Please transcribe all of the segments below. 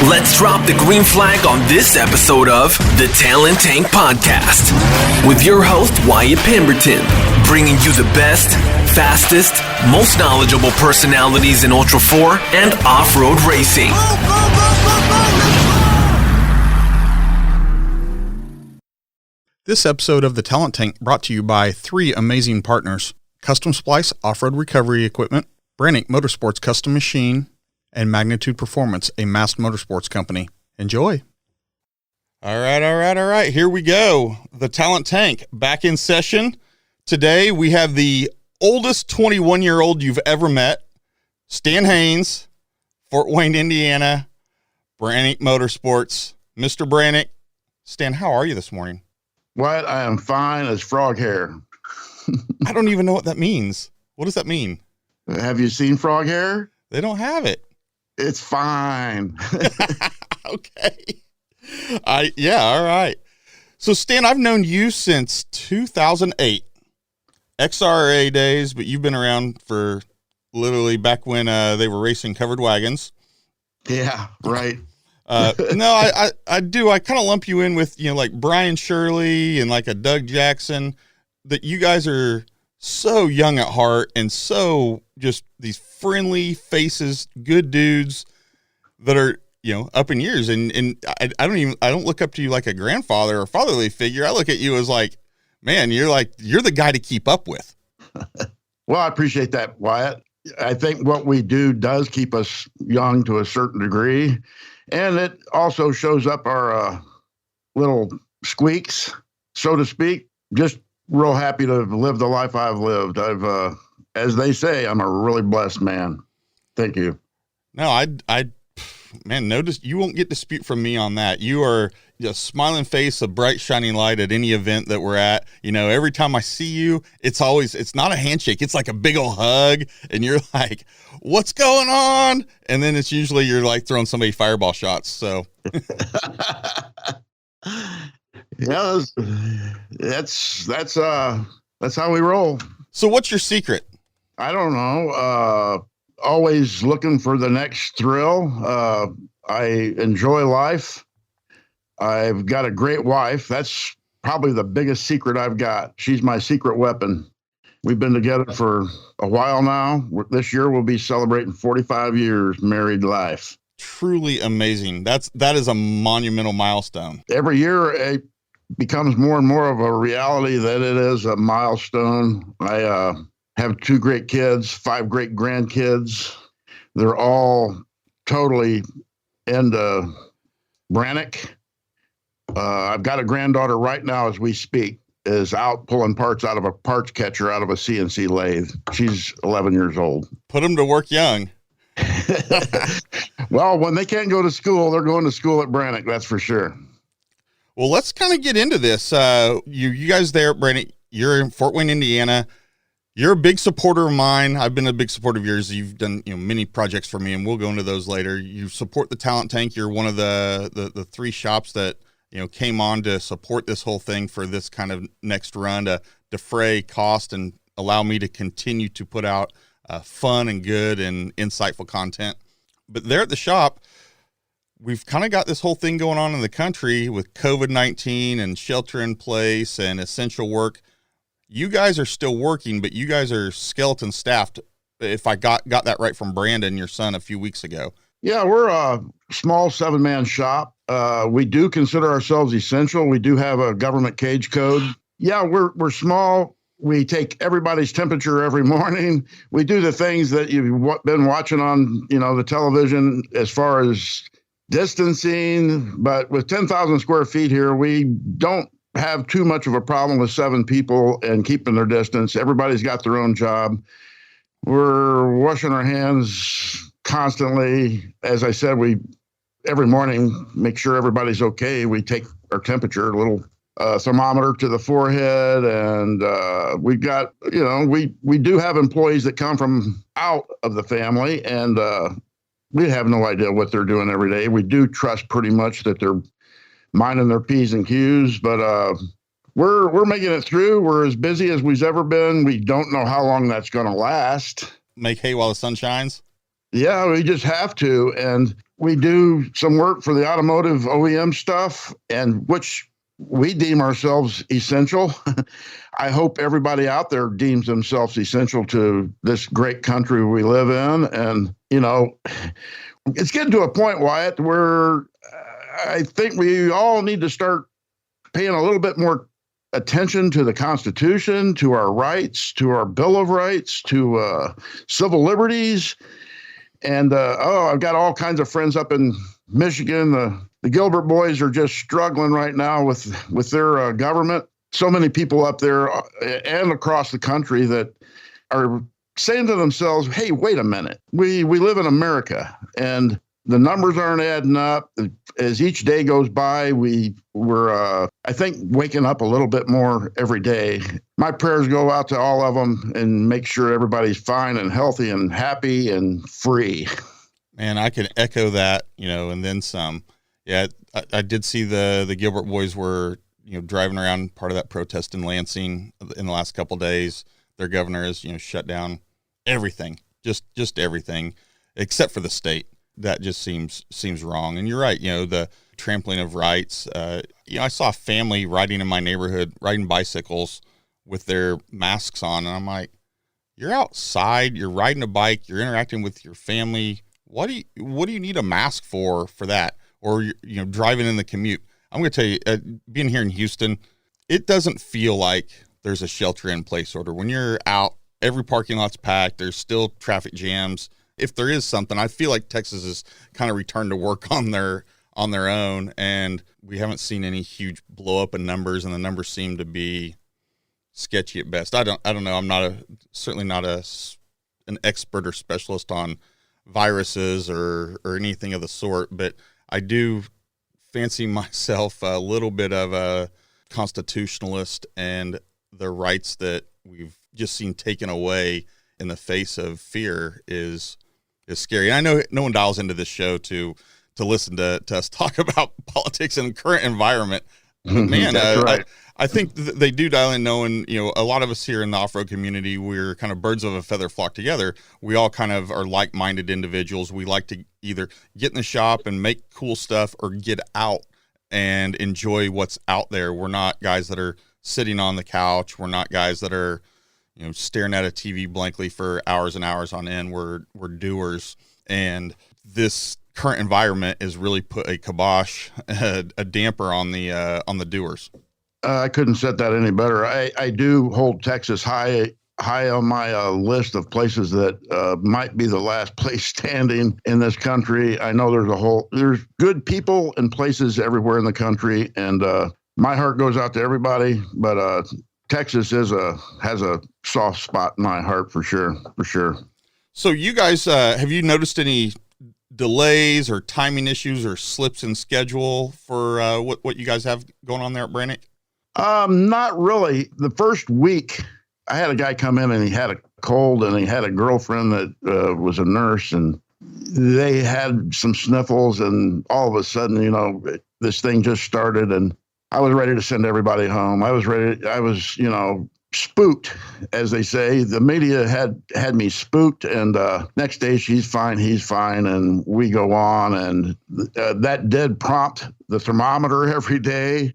Let's drop the green flag on this episode of the Talent Tank Podcast with your host, Wyatt Pemberton, bringing you the best, fastest, most knowledgeable personalities in Ultra 4 and off-road racing. This episode of the Talent Tank brought to you by three amazing partners: Custom Splice Off-Road Recovery Equipment, Brannick Motorsports Custom Machine, and Magnitude Performance, a masked motorsports company. Enjoy. All right. Here we go. The Talent Tank back in session. Today we have the oldest 21-year-old you've ever met, Stan Haynes, Fort Wayne, Indiana, Brannick Motorsports. Mr. Brannick, Stan, how are you this morning? What? I am fine as frog hair. I don't even know what that means. What does that mean? Have you seen frog hair? They don't have it. It's fine. Okay. All right. So Stan, I've known you since 2008, XRA days, but you've been around for literally back when they were racing covered wagons. Yeah, right. No, I do. I kind of lump you in with, like Brian Shirley and like a Doug Jackson, that you guys are so young at heart and so just these friendly faces, good dudes that are, up in years. And I don't look up to you like a grandfather or fatherly figure. I look at you as like, man, you're the guy to keep up with. Well, I appreciate that, Wyatt. I think what we do does keep us young to a certain degree. And it also shows up our little squeaks, so to speak. Just real happy to live the life I've lived. As they say, I'm a really blessed man. Thank you. No, notice you won't get dispute from me on that. You are a smiling face, a bright shining light at any event that we're at. Every time I see you, it's not a handshake. It's like a big old hug. And you're like, what's going on? And then it's usually you're like throwing somebody fireball shots. So yeah, that's how we roll. So what's your secret? I don't know. Always looking for the next thrill. I enjoy life. I've got a great wife. That's probably the biggest secret I've got. She's my secret weapon. We've been together for a while now. This year we'll be celebrating 45 years married life. Truly amazing. That is a monumental milestone. Every year it becomes more and more of a reality that it is a milestone. I have 2 great kids, 5 great grandkids. They're all totally into Brannick. I've got a granddaughter right now as we speak, is out pulling parts out of a parts catcher out of a CNC lathe. She's 11 years old. Put them to work young. Well, when they can't go to school, they're going to school at Brannick, that's for sure. Well, let's kind of get into this. You guys there at Brannick, you're in Fort Wayne, Indiana. You're a big supporter of mine. I've been a big supporter of yours. You've done many projects for me, and we'll go into those later. You support the Talent Tank. You're one of the 3 shops that came on to support this whole thing for this kind of next run to defray cost and allow me to continue to put out fun and good and insightful content. But there at the shop, we've kind of got this whole thing going on in the country with COVID-19 and shelter in place and essential work. You guys are still working, but you guys are skeleton staffed, if I got that right from Brandon, your son, a few weeks ago. Yeah, we're a small 7-man shop. We do consider ourselves essential. We do have a government cage code. Yeah, we're small. We take everybody's temperature every morning. We do the things that you've been watching on, the television as far as distancing. But with 10,000 square feet here, we don't have too much of a problem with 7 people and keeping their distance. Everybody's got their own job. We're washing our hands constantly. As I said, every morning make sure everybody's okay. We take our temperature, a little thermometer to the forehead, and we've got, we do have employees that come from out of the family, and we have no idea what they're doing every day. We do trust pretty much that they're minding their P's and Q's, but we're making it through. We're as busy as we've ever been. We don't know how long that's going to last. Make hay while the sun shines. Yeah, we just have to. And we do some work for the automotive OEM stuff, and which we deem ourselves essential. I hope everybody out there deems themselves essential to this great country we live in. And, it's getting to a point, Wyatt, where I think we all need to start paying a little bit more attention to the Constitution, to our rights, to our Bill of Rights, to civil liberties. And, I've got all kinds of friends up in Michigan. The Gilbert boys are just struggling right now with their government. So many people up there and across the country that are saying to themselves, hey, wait a minute. We live in America, and the numbers aren't adding up. As each day goes by, we're I think, waking up a little bit more every day. My prayers go out to all of them and make sure everybody's fine and healthy and happy and free. Man, I can echo that, and then some. Yeah, I did see the Gilbert boys were, driving around part of that protest in Lansing in the last couple of days. Their governor has, shut down everything, just everything, except for the state. That just seems wrong. And you're right, the trampling of rights. I saw a family riding in my neighborhood, riding bicycles with their masks on, and I'm like, you're outside, you're riding a bike, you're interacting with your family. What do you need a mask for that? Or driving in the commute. I'm going to tell you, being here in Houston, it doesn't feel like there's a shelter-in-place order. When you're out, every parking lot's packed. There's still traffic jams. If there is something, I feel like Texas has kind of returned to work on their own, and we haven't seen any huge blow up in numbers, and the numbers seem to be sketchy at best. I don't know. I'm certainly not an expert or specialist on viruses or anything of the sort, but I do fancy myself a little bit of a constitutionalist, and the rights that we've just seen taken away in the face of fear is scary. And I know no one dials into this show to listen to us talk about politics and current environment. But man, right. I think they do dial in knowing, a lot of us here in the off-road community, we're kind of birds of a feather flock together. We all kind of are like-minded individuals. We like to either get in the shop and make cool stuff or get out and enjoy what's out there. We're not guys that are sitting on the couch. We're not guys that are, staring at a TV blankly for hours and hours on end. We're doers. And this current environment has really put a kibosh, a damper on the doers. I couldn't set that any better. I do hold Texas high on my list of places that might be the last place standing in this country. I know there's good people and places everywhere in the country, and my heart goes out to everybody. But Texas has a soft spot in my heart for sure. So you guys, have you noticed any delays or timing issues or slips in schedule for what you guys have going on there at Brannick? Not really. The first week, I had a guy come in and he had a cold, and he had a girlfriend that was a nurse, and they had some sniffles, and all of a sudden, this thing just started, and I was ready to send everybody home. I was, spooked, as they say. The media had me spooked, and next day he's fine, and we go on, and that did prompt the thermometer every day.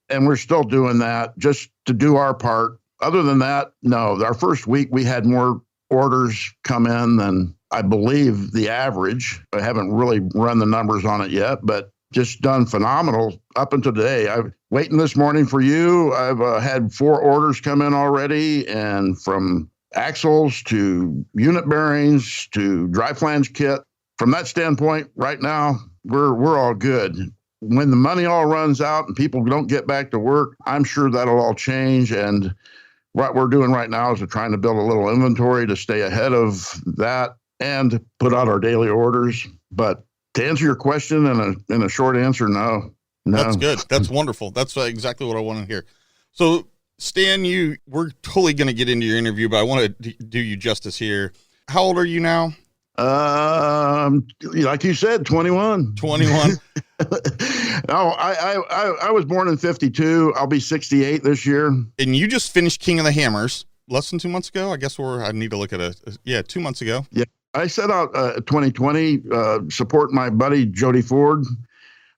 And we're still doing that just to do our part. Other than that, no. Our first week, we had more orders come in than I believe the average. I haven't really run the numbers on it yet, but just done phenomenal up until today. I'm waiting this morning for you. I've had 4 orders come in already, and from axles to unit bearings to dry flange kit. From that standpoint, right now, we're all good. When the money all runs out and people don't get back to work, I'm sure that'll all change. And what we're doing right now is we're trying to build a little inventory to stay ahead of that and put out our daily orders. But to answer your question in a short answer, no. That's good. That's wonderful. That's exactly what I want to hear. So, Stan, we're totally going to get into your interview, but I want to do you justice here. How old are you now? Like you said, 21. 21. No, I was born in 52. I'll be 68 this year. And you just finished King of the Hammers less than 2 months ago. I guess I need to look at 2 months ago. Yeah. I set out 2020, support my buddy Jody Ford.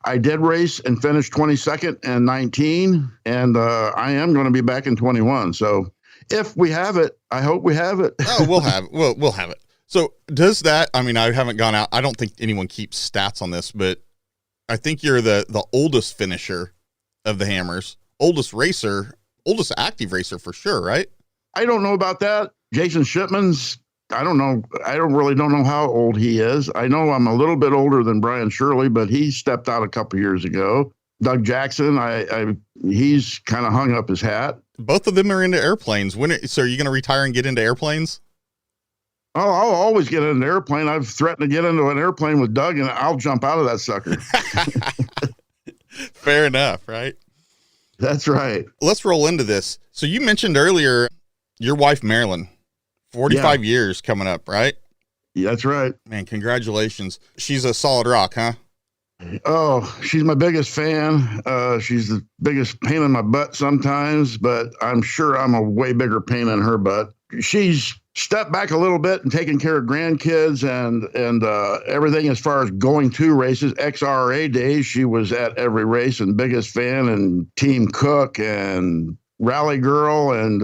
I did race and finished 22nd and 19, and I am going to be back in 21. So if we have it, I hope we have it. Oh, we'll have it. So does that, I mean, I haven't gone out. I don't think anyone keeps stats on this, but I think you're the oldest finisher of the Hammers, oldest active racer for sure, right? I don't know about that. Jason Shipman's, I don't know. I don't know how old he is. I know I'm a little bit older than Brian Shirley, but he stepped out a couple years ago. Doug Jackson, he's kind of hung up his hat. Both of them are into airplanes. So are you going to retire and get into airplanes? Oh, I'll always get in an airplane. I've threatened to get into an airplane with Doug, and I'll jump out of that sucker. Fair enough, right? That's right. Let's roll into this. So you mentioned earlier your wife, Marilyn, 45 years coming up, right? Yeah, that's right. Man, congratulations. She's a solid rock, huh? Oh, she's my biggest fan. She's the biggest pain in my butt sometimes, but I'm sure I'm a way bigger pain in her butt. She's stepped back a little bit and taken care of grandkids and everything as far as going to races. XRA days, she was at every race and biggest fan and team cook and rally girl, and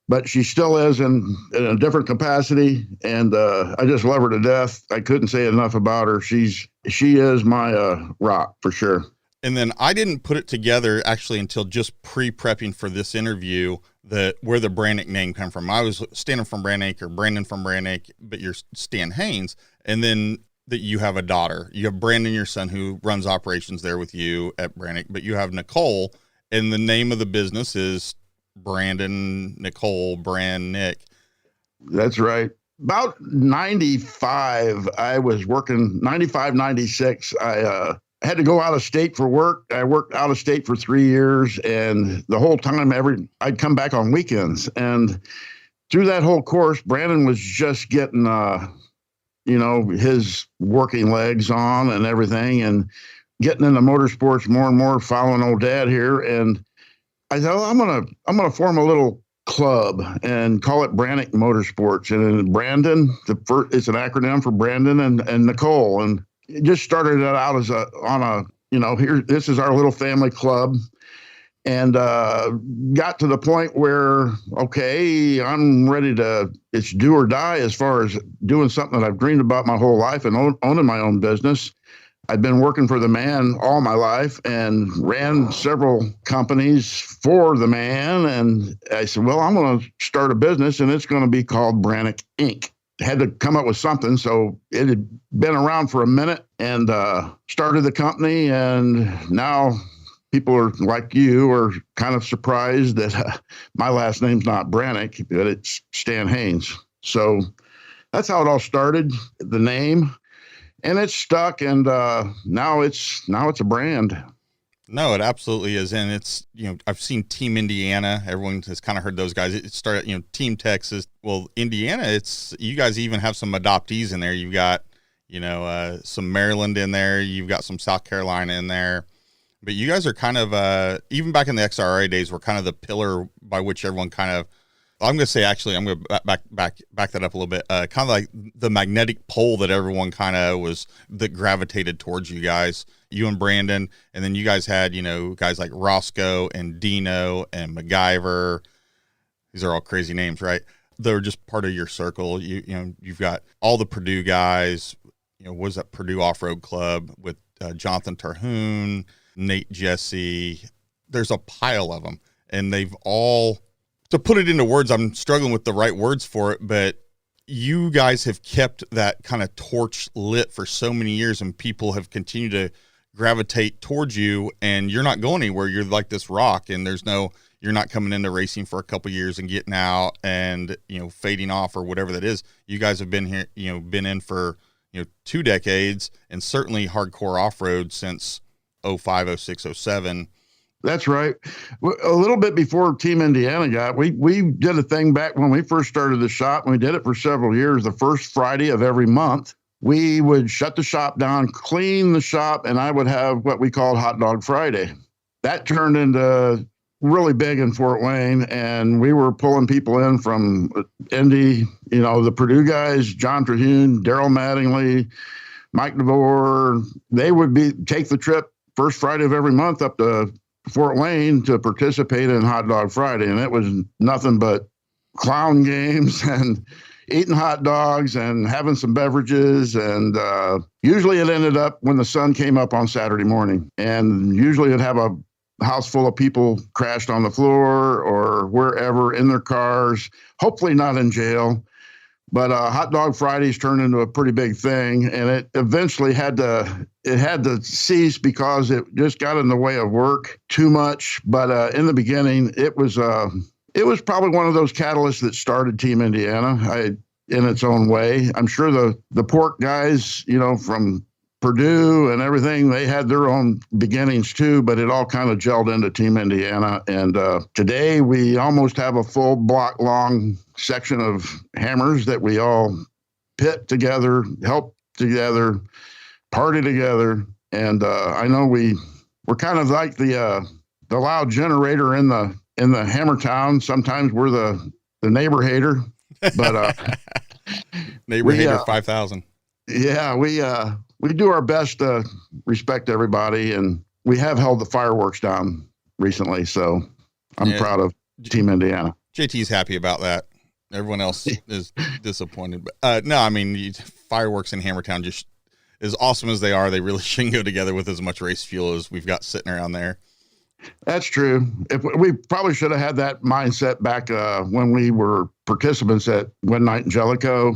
but she still is in a different capacity, and I just love her to death. I couldn't say enough about her. She is my rock for sure. And then I didn't put it together actually until just pre-prepping for this interview where the Brannick name come from. I was Stan from Brannick or Brandon from Brannick, but you're Stan Haynes. And then that you have a daughter. You have Brandon, your son, who runs operations there with you at Brannick, but you have Nicole, and the name of the business is Brandon, Nicole, Brannick. That's right. About 95, I was working, 95, 96, I had to go out of state for work. I worked out of state for 3 years, and the whole time I'd come back on weekends. And through that whole course, Brandon was just getting, his working legs on and everything, and getting into motorsports more and more, following old dad here. And I thought, I'm gonna form a little club and call it Brannick Motorsports. And Brandon, it's an acronym for Brandon and Nicole. And it just started it out as this is our little family club, and got to the point where, okay, I'm ready it's do or die as far as doing something that I've dreamed about my whole life and owning my own business. I've been working for the man all my life and ran several companies for the man. And I said, well, I'm going to start a business, and it's going to be called Brannick Inc. Had to come up with something. So it had been around for a minute, and started the company. And now people are like you are kind of surprised that my last name's not Brannick, but it's Stan Haynes. So that's how it all started, the name. And it's stuck, and now it's a brand. No, it absolutely is. And it's, I've seen Team Indiana. Everyone has kind of heard those guys. It started, Team Texas. Well, Indiana, you guys even have some adoptees in there. You've got, some Maryland in there. You've got some South Carolina in there. But you guys are kind of, even back in the XRA days, were kind of the pillar by which everyone kind of, I'm going to say, actually, I'm going to back that up a little bit. Kind of like the magnetic pole that everyone kind of that gravitated towards you guys, you and Brandon. And then you guys had, guys like Roscoe and Dino and MacGyver. These are all crazy names, right? They're just part of your circle. You've got all the Purdue guys, was that Purdue Offroad Club with Jonathan Terhune, Nate Jesse. There's a pile of them, and they've all, to put it into words, I'm struggling with the right words for it, but you guys have kept that kind of torch lit for so many years, and people have continued to gravitate towards you, and you're not going anywhere. You're like this rock, and you're not coming into racing for a couple of years and getting out and, fading off or whatever that is. You guys have been here, been in for, 2 decades, and certainly hardcore off-road since 05, 06, 07. That's right. A little bit before Team Indiana we did a thing back when we first started the shop, and we did it for several years. The first Friday of every month, we would shut the shop down, clean the shop, and I would have what we called Hot Dog Friday. That turned into really big in Fort Wayne, and we were pulling people in from Indy, the Purdue guys, John Trahune, Daryl Mattingly, Mike DeVore. They would take the trip first Friday of every month up to Fort Wayne to participate in Hot Dog Friday. And it was nothing but clown games and eating hot dogs and having some beverages. And usually it ended up when the sun came up on Saturday morning. And usually it'd have a house full of people crashed on the floor or wherever in their cars, hopefully not in jail. But Hot Dog Fridays turned into a pretty big thing, and it eventually had to cease because it just got in the way of work too much. But in the beginning, it was probably one of those catalysts that started Team Indiana in its own way. I'm sure the pork guys, from Purdue and everything, they had their own beginnings too, but it all kind of gelled into Team Indiana. And today we almost have a full block long section of hammers that we all pit together, help together, party together. And I know we're kind of like the loud generator in the hammer town. Sometimes we're the neighbor hater, but neighbor hater 5,000. Yeah, we do our best to respect everybody, and we have held the fireworks down recently, so I'm proud of Team Indiana. JT's happy about that. Everyone else is disappointed. But no, I mean, fireworks in Hammertown, just as awesome as they are, they really shouldn't go together with as much race fuel as we've got sitting around there. That's true. We probably should have had that mindset back when we were participants at One Night in Jellicoe.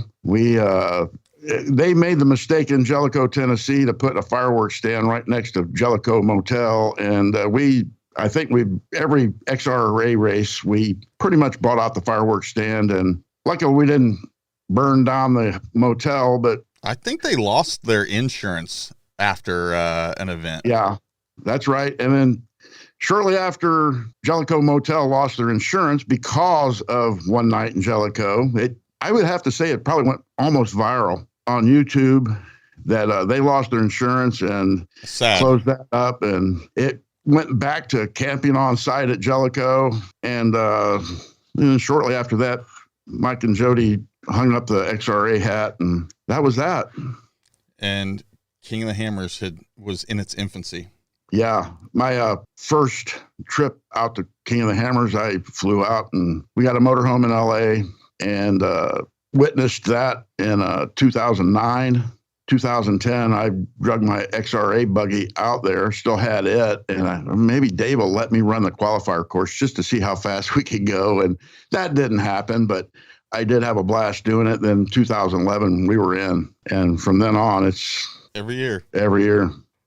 They made the mistake in Jellicoe, Tennessee, to put a fireworks stand right next to Jellicoe Motel. And I think every XRA race, we pretty much bought out the fireworks stand. And luckily we didn't burn down the motel, but I think they lost their insurance after an event. Yeah, that's right. And then shortly after, Jellicoe Motel lost their insurance because of One Night in Jellicoe. I would have to say it probably went almost viral on YouTube that they lost their insurance and closed that up, and it went back to camping on site at Jellicoe. And then shortly after that, Mike and Jody hung up the XRA hat, and that was that. And King of the Hammers was in its infancy. Yeah, my first trip out to King of the Hammers, I flew out, and we got a motorhome in LA, and witnessed that in 2009, 2010. I drug my XRA buggy out there, still had it, and maybe Dave will let me run the qualifier course just to see how fast we could go. And that didn't happen, but I did have a blast doing it. Then 2011, we were in, and from then on, it's every year.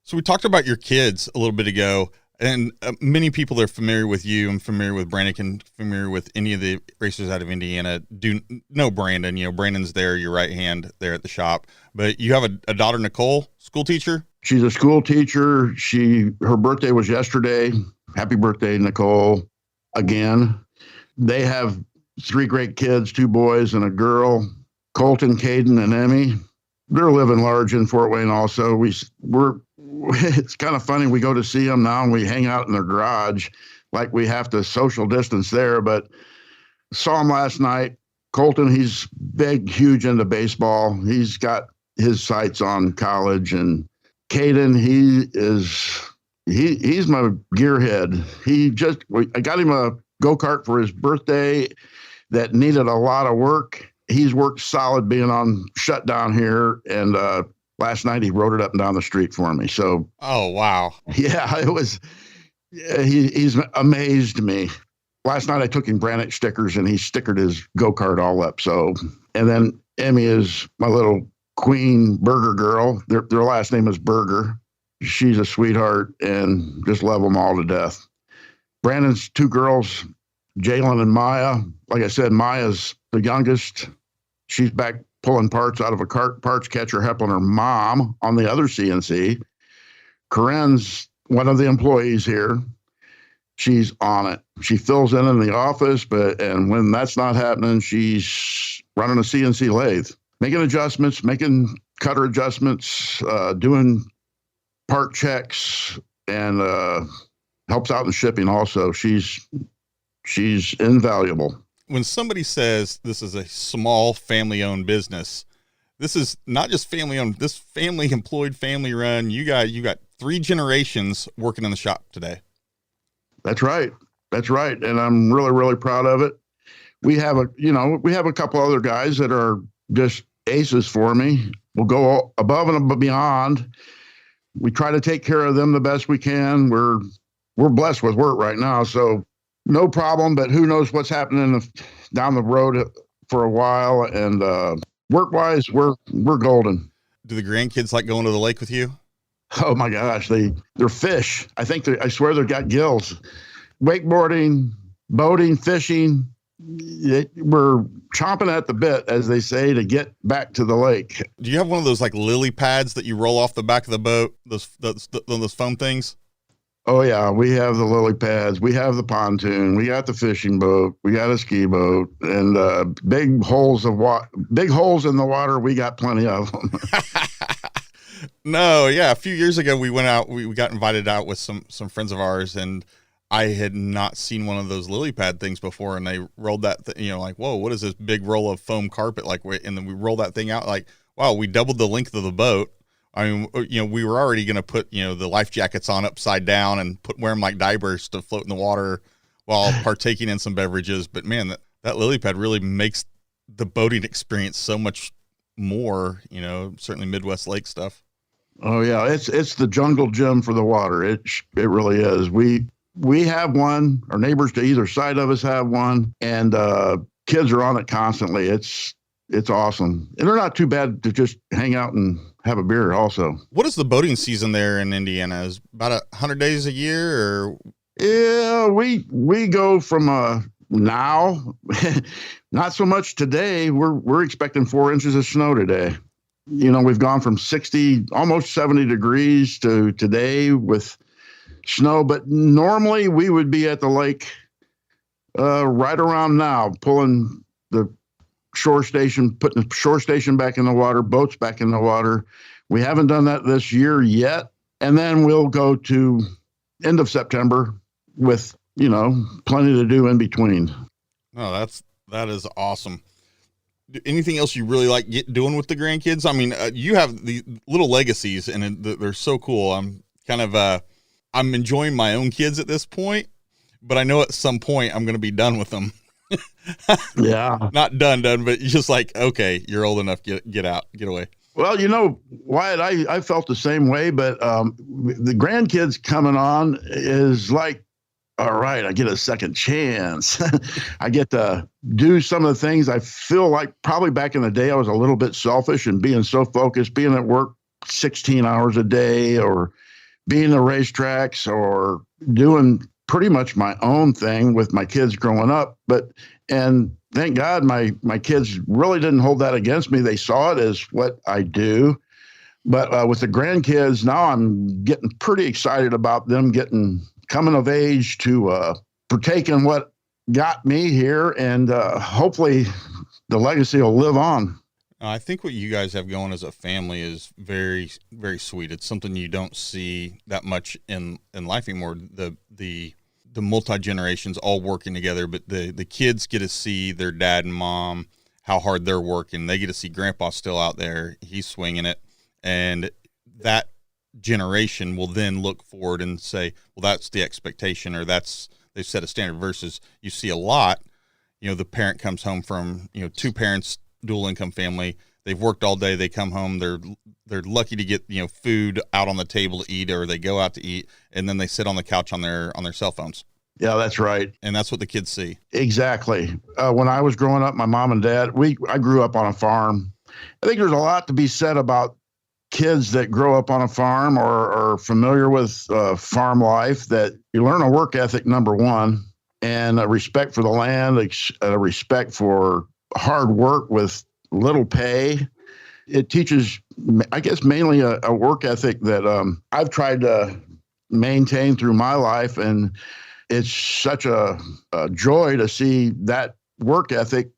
So we talked about your kids a little bit ago. And many people that are familiar with you and familiar with Brandon and familiar with any of the racers out of Indiana do know Brandon. Brandon's there, your right hand there at the shop. But you have a daughter, Nicole, school teacher? She's a school teacher. Her birthday was yesterday. Happy birthday, Nicole, again. They have 3 great kids, 2 boys and a girl, Colton, Caden, and Emmy. They're living large in Fort Wayne also. It's kind of funny. We go to see them now and we hang out in their garage like we have to social distance there, but saw him last night. Colton, he's big, huge into baseball. He's got his sights on college. And Caden, he's my gearhead. I got him a go-kart for his birthday that needed a lot of work. He's worked solid being on shutdown here, and last night he rode it up and down the street for me. So, oh wow, yeah, it was. He's amazed me. Last night I took him Brannick stickers, and he stickered his go-kart all up. So, and then Emmy is my little queen burger girl. Their last name is Burger. She's a sweetheart, and just love them all to death. Brandon's 2 girls, Jalen and Maya. Like I said, Maya's the youngest. She's back pulling parts out of a parts catcher, helping her mom on the other CNC. Corinne's one of the employees here. She's on it. She fills in the office, and when that's not happening, she's running a CNC lathe, making adjustments, making cutter adjustments, doing part checks, and helps out in shipping also. She's invaluable. When somebody says this is a small family-owned business, this is not just family-owned. This family employed, family run. You got 3 generations working in the shop today. That's right. That's right. And I'm really, really proud of it. We have a couple other guys that are just aces for me. We'll go above and beyond. We try to take care of them the best we can. We're blessed with work right now, so no problem. But who knows what's happening down the road for a while? And work-wise, we're golden. Do the grandkids like going to the lake with you? Oh my gosh, they're fish. I swear they've got gills. Wakeboarding, boating, fishing. We're chomping at the bit, as they say, to get back to the lake. Do you have one of those like lily pads that you roll off the back of the boat? Those foam things? Oh yeah, we have the lily pads. We have the pontoon. We got the fishing boat. We got a ski boat, and big holes in the water. We got plenty of them. No, yeah. A few years ago, we went out. We got invited out with some friends of ours, and I had not seen one of those lily pad things before. And they rolled that, like, whoa, what is this big roll of foam carpet like? And then we rolled that thing out, like, wow, we doubled the length of the boat. I mean, we were already going to put, the life jackets on upside down and wear them like divers to float in the water while partaking in some beverages. But man, that lily pad really makes the boating experience so much more, certainly Midwest lake stuff. Oh yeah. It's the jungle gym for the water. It really is. We have one, our neighbors to either side of us have one, and kids are on it constantly. It's awesome. And they're not too bad to just hang out and have a beer also. What is the boating season there in Indiana? Is about 100 days a year, or? Yeah, we go from now, not so much today. We're expecting 4 inches of snow today. We've gone from 60, almost 70 degrees to today with snow, but normally we would be at the lake right around now, pulling the shore station, putting the shore station back in the water, boats back in the water. We haven't done that this year yet. And then we'll go to end of September with, plenty to do in between. Oh, that is awesome. Anything else you really like doing with the grandkids? I mean, you have the little legacies, and they're so cool. I'm kind of, I'm enjoying my own kids at this point, but I know at some point I'm going to be done with them. Yeah. Not done, but just like, okay, you're old enough, get out, get away. Well, Wyatt, I felt the same way, but the grandkids coming on is like, all right, I get a second chance. I get to do some of the things I feel like probably back in the day I was a little bit selfish and being so focused, being at work 16 hours a day, or being the racetracks, or doing pretty much my own thing with my kids growing up. And thank God my kids really didn't hold that against me. They saw it as what I do. But with the grandkids now, I'm getting pretty excited about them coming of age to partake in what got me here, and hopefully the legacy will live on. I think what you guys have going as a family is very, very sweet. It's something you don't see that much in life anymore. The multi-generations all working together, but the kids get to see their dad and mom, how hard they're working. They get to see grandpa still out there. He's swinging it. And that generation will then look forward and say, well, that's the expectation, or they've set a standard, versus you see a lot, the parent comes home from, 2 parents, dual income family. They've worked all day. They come home. They're lucky to get, food out on the table to eat, or they go out to eat, and then they sit on the couch on their cell phones. Yeah, that's right. And that's what the kids see. Exactly. When I was growing up, my mom and dad, I grew up on a farm. I think there's a lot to be said about kids that grow up on a farm or are familiar with farm life, that you learn a work ethic, number one, and a respect for the land, a respect for hard work with little pay. It teaches, I guess, mainly a work ethic that I've tried to maintain through my life. And it's such a joy to see that work ethic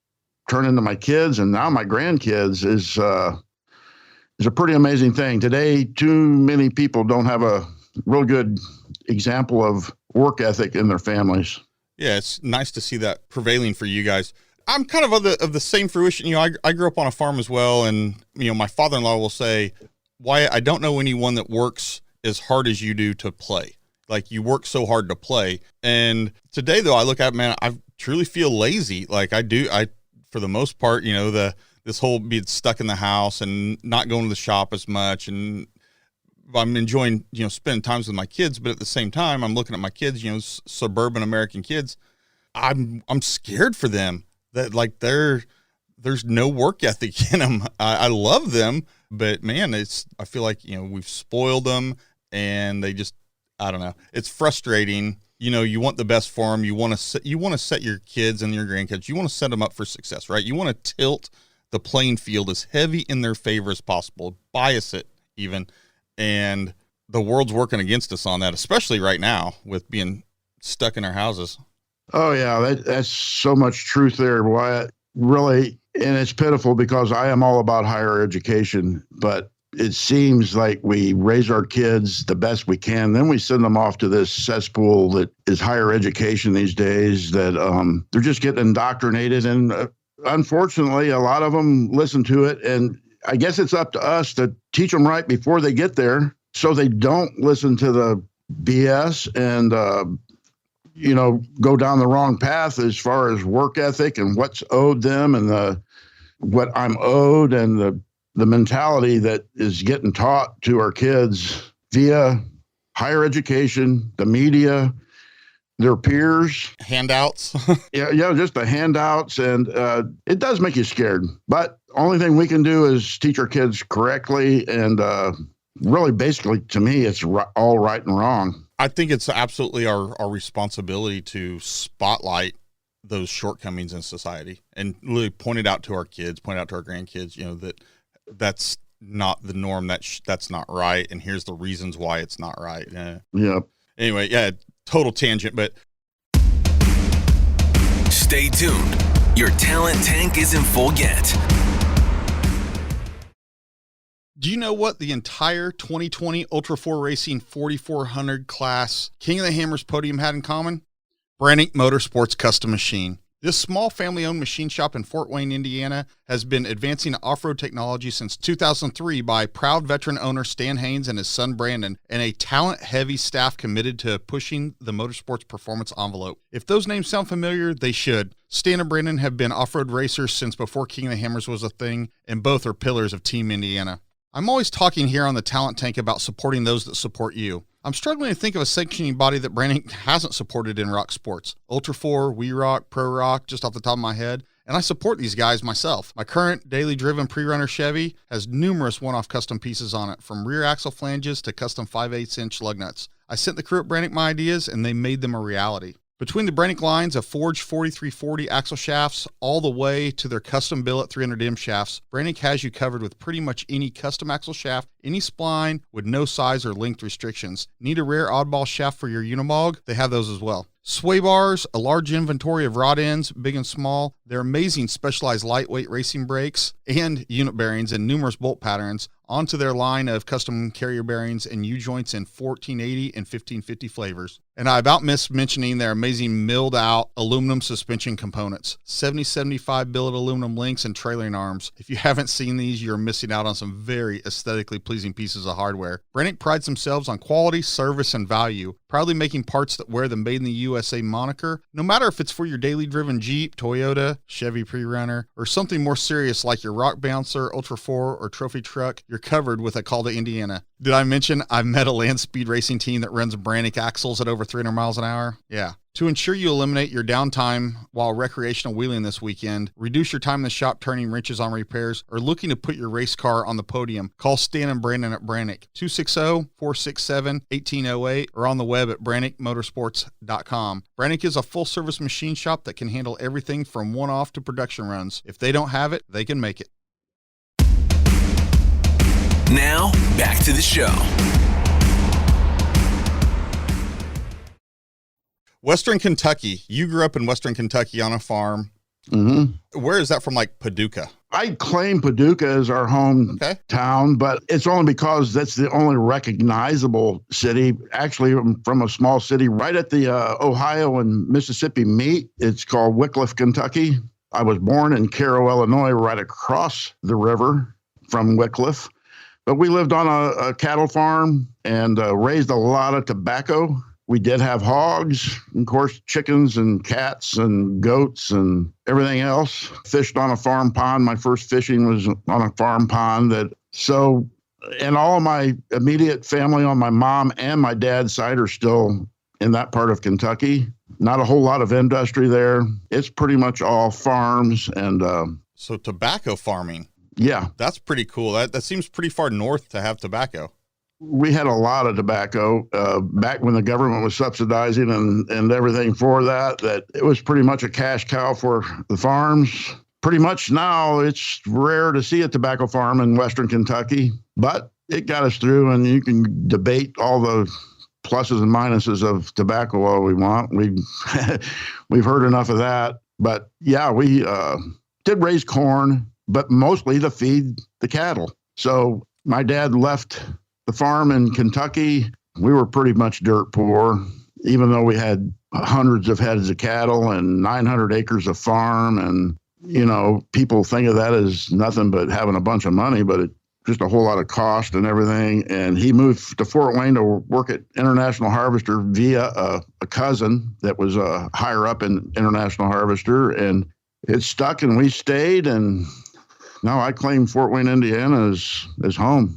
turn into my kids, and now my grandkids is a pretty amazing thing. Today, too many people don't have a real good example of work ethic in their families. Yeah, it's nice to see that prevailing for you guys. I'm kind of the same fruition. You know, I grew up on a farm as well, and you know, my father-in-law will say, "Wyatt, I don't know anyone that works as hard as you do to play. Like, you work so hard to play." And today, though, I look at, man, I truly feel lazy. Like I do, for the most part, you know, this whole being stuck in the house and not going to the shop as much, and I'm enjoying, you know, spending times with my kids, but at the same time, I'm looking at my kids, you know, suburban American kids. I'm scared for them that like there's no work ethic in them. I love them, but man, I feel like, you know, we've spoiled them and they just, I don't know. It's frustrating. You know, you want the best for them. You want to set your kids and your grandkids, you want to set them up for success, right? You want to tilt the playing field as heavy in their favor as possible, bias it even. And the world's working against us on that, especially right now with being stuck in our houses. Oh, yeah, that's so much truth there, Wyatt. Really, and it's pitiful because I am all about higher education, but it seems like we raise our kids the best we can. Then we send them off to this cesspool that is higher education these days, that they're just getting indoctrinated. And unfortunately, a lot of them listen to it. And I guess it's up to us to teach them right before they get there so they don't listen to the BS and, you know, go down the wrong path as far as work ethic and what's owed them and what I'm owed and the mentality that is getting taught to our kids via higher education, the media, their peers. Handouts. Yeah, just the handouts. And it does make you scared. But only thing we can do is teach our kids correctly. And really, basically, to me, it's all right and wrong. I think it's absolutely our responsibility to spotlight those shortcomings in society and really point it out to our kids, point out to our grandkids, you know, that's not the norm. That's not right. And here's the reasons why it's not right. Yep. Anyway, yeah, total tangent, but stay tuned. Your talent tank isn't full yet. Do you know what the entire 2020 Ultra 4 Racing 4400 class King of the Hammers podium had in common? Brannick Motorsports Custom Machine. This small family-owned machine shop in Fort Wayne, Indiana, has been advancing off-road technology since 2003 by proud veteran owner Stan Haynes and his son Brandon, and a talent-heavy staff committed to pushing the motorsports performance envelope. If those names sound familiar, they should. Stan and Brandon have been off-road racers since before King of the Hammers was a thing, and both are pillars of Team Indiana. I'm always talking here on the Talent Tank about supporting those that support you. I'm struggling to think of a sanctioning body that Brannick hasn't supported in rock sports. Ultra 4, We Rock, Pro Rock, just off the top of my head. And I support these guys myself. My current daily driven pre-runner Chevy has numerous one-off custom pieces on it, from rear axle flanges to custom 5/8" lug nuts. I sent the crew at Brannick my ideas, and they made them a reality. Between the Brannick lines of forged 4340 axle shafts all the way to their custom billet 300M shafts, Brannick has you covered with pretty much any custom axle shaft, any spline with no size or length restrictions. Need a rare oddball shaft for your Unimog? They have those as well. Sway bars, a large inventory of rod ends, big and small, their amazing specialized lightweight racing brakes, and unit bearings and numerous bolt patterns, onto their line of custom carrier bearings and U-joints in 1480 and 1550 flavors. And I about missed mentioning their amazing milled out aluminum suspension components, 70-75 billet aluminum links and trailering arms. If you haven't seen these, you're missing out on some very aesthetically pleasing pieces of hardware. Brannick prides themselves on quality, service, and value, proudly making parts that wear the Made in the USA moniker, no matter if it's for your daily driven Jeep, Toyota, Chevy Pre-Runner, or something more serious like your Rock Bouncer, Ultra 4, or Trophy Truck, you're covered with a call to Indiana. Did I mention I've met a land speed racing team that runs Brannick axles at over 300 miles an hour? Yeah. To ensure you eliminate your downtime while recreational wheeling this weekend, reduce your time in the shop turning wrenches on repairs, or looking to put your race car on the podium, call Stan and Brandon at Brannick, 260-467-1808, or on the web at brannickmotorsports.com. Brannick is a full-service machine shop that can handle everything from one-off to production runs. If they don't have it, they can make it. Now, back to the show. Western Kentucky. You grew up in Western Kentucky on a farm. Mm-hmm. Where is that from, like Paducah? I claim Paducah as our hometown, but it's only because that's the only recognizable city. Actually, I'm from a small city right at the Ohio and Mississippi meet. It's called Wickliffe, Kentucky. I was born in Cairo, Illinois, right across the river from Wickliffe. But we lived on a cattle farm and raised a lot of tobacco. We did have hogs, of course, chickens and cats and goats and everything else. Fished on a farm pond. My first fishing was on a farm pond. And all of my immediate family on my mom and my dad's side are still in that part of Kentucky. Not a whole lot of industry there. It's pretty much all farms and so tobacco farming. Yeah. That's pretty cool. That seems pretty far north to have tobacco. We had a lot of tobacco back when the government was subsidizing and everything for that it was pretty much a cash cow for the farms. Pretty much now it's rare to see a tobacco farm in Western Kentucky, but it got us through, and you can debate all the pluses and minuses of tobacco all we want. We've heard enough of that. But yeah, we did raise corn, but mostly to feed the cattle. So my dad left the farm in Kentucky. We were pretty much dirt poor, even though we had hundreds of heads of cattle and 900 acres of farm. And, people think of that as nothing but having a bunch of money, but it's just a whole lot of cost and everything. And he moved to Fort Wayne to work at International Harvester via a cousin that was higher up in International Harvester. And it stuck, and we stayed. And now I claim Fort Wayne, Indiana as home.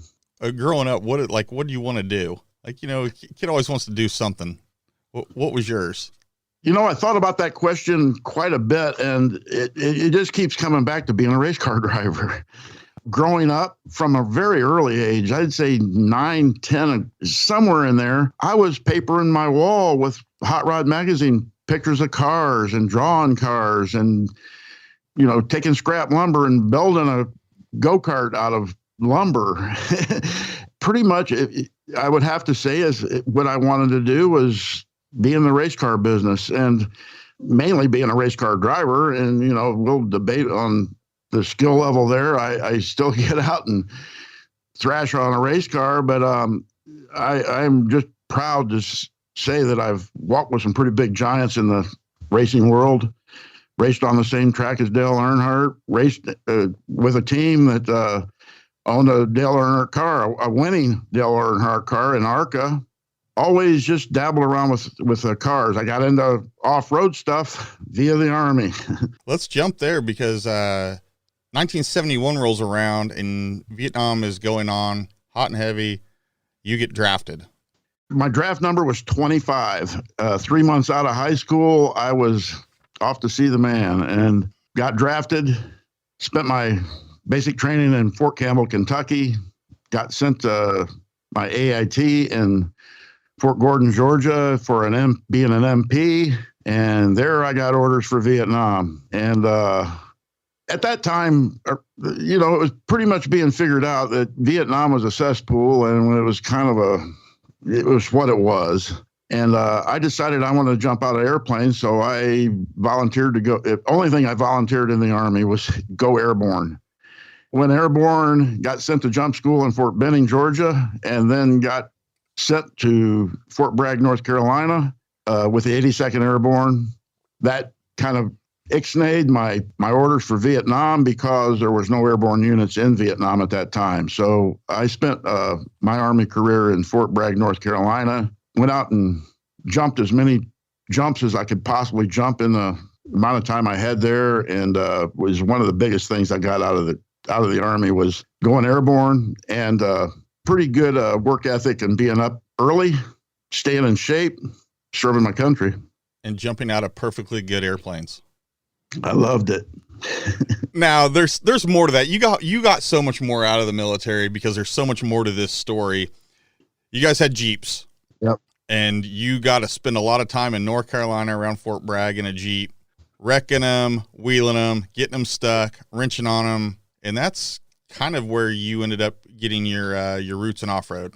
Growing up, what do you want to do? A kid always wants to do something. What was yours? I thought about that question quite a bit, and it just keeps coming back to being a race car driver. Growing up from a very early age, I'd say 9, 10, somewhere in there, I was papering my wall with Hot Rod Magazine pictures of cars and drawing cars and, taking scrap lumber and building a go-kart out of lumber. Pretty much, I would have to say what I wanted to do was be in the race car business, and mainly being a race car driver. And, we'll debate on the skill level there. I still get out and thrash on a race car, but I'm just proud to say that I've walked with some pretty big giants in the racing world, raced on the same track as Dale Earnhardt, raced with a team that owned a Dale Earnhardt car, a winning Dale Earnhardt car in ARCA. Always just dabbled around with the cars. I got into off-road stuff via the Army. Let's jump there because 1971 rolls around and Vietnam is going on hot and heavy. You get drafted. My draft number was 25. 3 months out of high school, I was off to see the man and got drafted. Spent my basic training in Fort Campbell, Kentucky. Got sent to my AIT in Fort Gordon, Georgia for being an MP. And there I got orders for Vietnam. And at that time, it was pretty much being figured out that Vietnam was a cesspool, and it was it was what it was. And I decided I wanted to jump out of airplanes, so I volunteered to go. The only thing I volunteered in the Army was go airborne. Went airborne, got sent to jump school in Fort Benning, Georgia, and then got sent to Fort Bragg, North Carolina, with the 82nd Airborne. That kind of ixnayed my orders for Vietnam because there was no airborne units in Vietnam at that time. So I spent my Army career in Fort Bragg, North Carolina, went out and jumped as many jumps as I could possibly jump in the amount of time I had there, and was one of the biggest things I got out of the Army was going airborne, and pretty good work ethic and being up early, staying in shape, serving my country. And jumping out of perfectly good airplanes. I loved it. Now, there's more to that. You got so much more out of the military because there's so much more to this story. You guys had Jeeps. Yep. And you got to spend a lot of time in North Carolina around Fort Bragg in a Jeep, wrecking them, wheeling them, getting them stuck, wrenching on them. And that's kind of where you ended up getting your roots in off-road.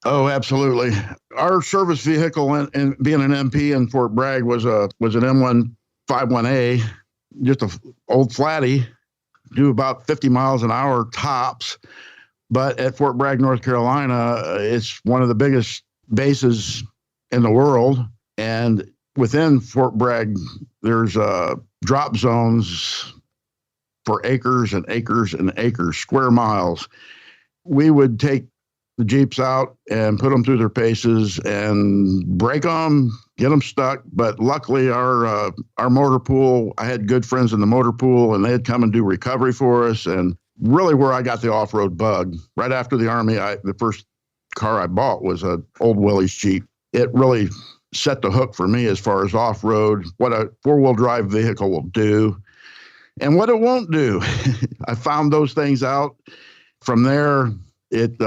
Oh, absolutely. Our service vehicle and being an MP in Fort Bragg was an M151A. just a old flatty, do about 50 miles an hour tops. But at Fort Bragg, North Carolina, it's one of the biggest bases in the world. And within Fort Bragg, there's drop zones for acres and acres and acres, square miles. We would take the Jeeps out and put them through their paces and break them, get them stuck. But luckily, our motor pool, I had good friends in the motor pool, and they'd come and do recovery for us. And really where I got the off-road bug, right after the Army, the first car I bought was an old Willys Jeep. It really set the hook for me as far as off-road, what a four-wheel drive vehicle will do and what it won't do. I found those things out. From there, it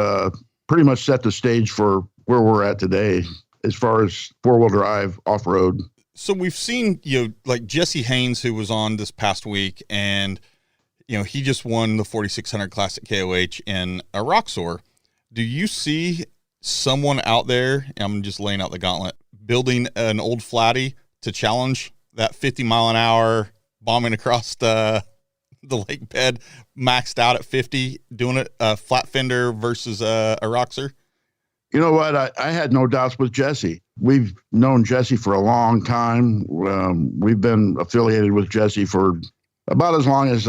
pretty much set the stage for where we're at today as far as four-wheel drive off-road. So we've seen, like Jesse Haynes, who was on this past week, and, he just won the 4600 Classic KOH in a Roxor. Do you see someone out there, I'm just laying out the gauntlet, building an old flatty to challenge that 50 mile an hour bombing across the lake bed, maxed out at 50, doing it a flat fender versus a Roxor? You know what? I had no doubts with Jesse. We've known Jesse for a long time. We've been affiliated with Jesse for about as long as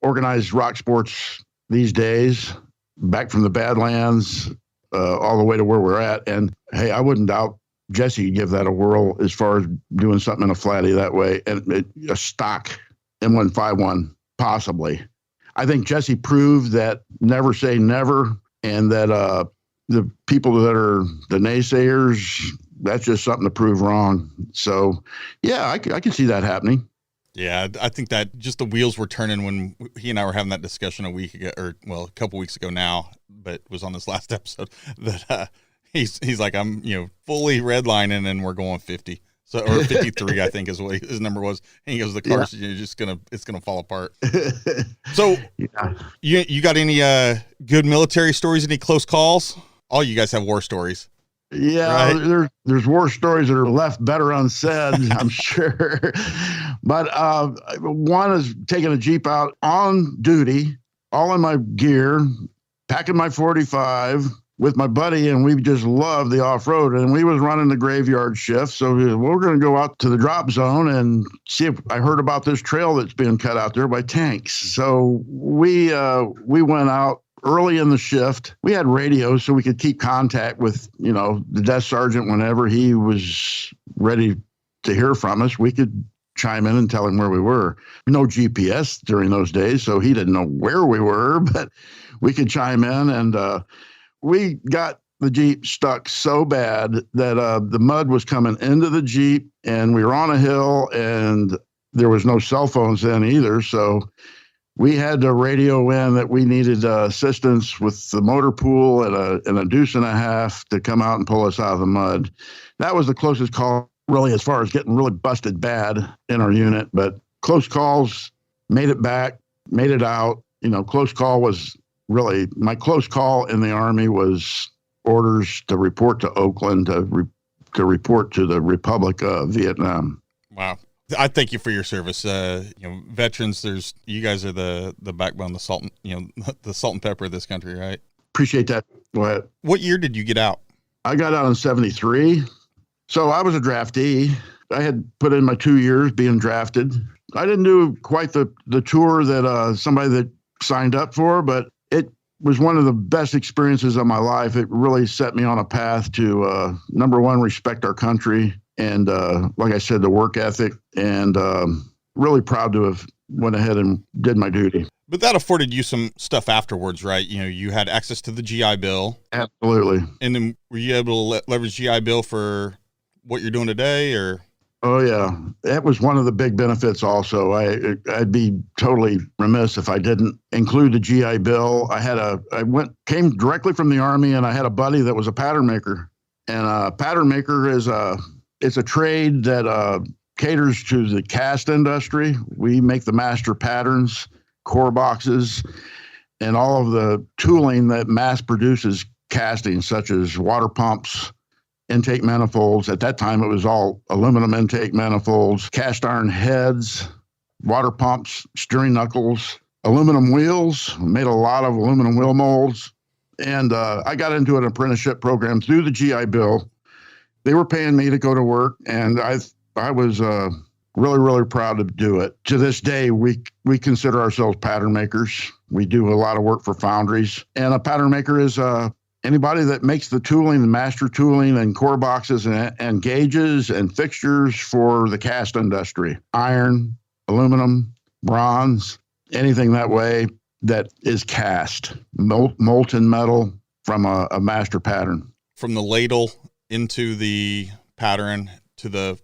organized rock sports these days, back from the Badlands all the way to where we're at. And hey, I wouldn't doubt Jesse give that a whirl as far as doing something in a flatty that way, and a stock M151 possibly. I think Jesse proved that never say never, and that the people that are the naysayers, that's just something to prove wrong. So yeah, I can see that happening. Yeah, I think that just the wheels were turning when he and I were having that discussion a week ago, or a couple weeks ago now, but was on this last episode, that he's like, I'm fully redlining and we're going 50, so, or 53 I think is what his number was, and he goes, the car's it's gonna fall apart. So you got any good military stories, any close calls? All you guys have war stories. Yeah, right? There's war stories that are left better unsaid, I'm sure. But one is taking a Jeep out on duty, all in my gear, packing my 45 with my buddy, and we just loved the off-road. And we was running the graveyard shift, so we're going to go out to the drop zone and see if I heard about this trail that's being cut out there by tanks. So we went out early in the shift. We had radios so we could keep contact with, the desk sergeant whenever he was ready to hear from us. We could chime in and tell him where we were. No GPS during those days, so he didn't know where we were, but we could chime in. And we got the Jeep stuck so bad that the mud was coming into the Jeep, and we were on a hill, and there was no cell phones then either. So we had to radio in that we needed assistance with the motor pool and a deuce and a half to come out and pull us out of the mud. That was the closest call, really, as far as getting really busted bad in our unit. But close calls, made it back, made it out. Close call was really, my close call in the Army was orders to report to Oakland, to report to the Republic of Vietnam. Wow. I thank you for your service. Veterans, you guys are the backbone, the salt, the salt and pepper of this country, right? Appreciate that. Go ahead. What year did you get out? I got out in 73. So I was a draftee. I had put in my 2 years being drafted. I didn't do quite the tour that somebody that signed up for, but it was one of the best experiences of my life. It really set me on a path to, number one, respect our country. And like I said, the work ethic, and really proud to have went ahead and did my duty. But that afforded you some stuff afterwards, right? You had access to the GI Bill. Absolutely. And then were you able to leverage GI Bill for what you're doing today, or? Oh, yeah. That was one of the big benefits also. I'd be totally remiss if I didn't include the GI Bill. Came directly from the Army, and I had a buddy that was a pattern maker. And a pattern maker it's a trade that caters to the cast industry. We make the master patterns, core boxes, and all of the tooling that mass produces casting, such as water pumps, intake manifolds. At that time, it was all aluminum intake manifolds, cast iron heads, water pumps, steering knuckles, aluminum wheels, made a lot of aluminum wheel molds. And I got into an apprenticeship program through the GI Bill. They were paying me to go to work, and I was really, really proud to do it. To this day, we consider ourselves pattern makers. We do a lot of work for foundries. And a pattern maker is anybody that makes the tooling, the master tooling and core boxes and gauges and fixtures for the cast industry. Iron, aluminum, bronze, anything that way that is cast, molten metal from a master pattern. From the ladle into the pattern to the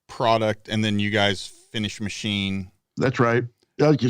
product, and then you guys finish machine. That's right.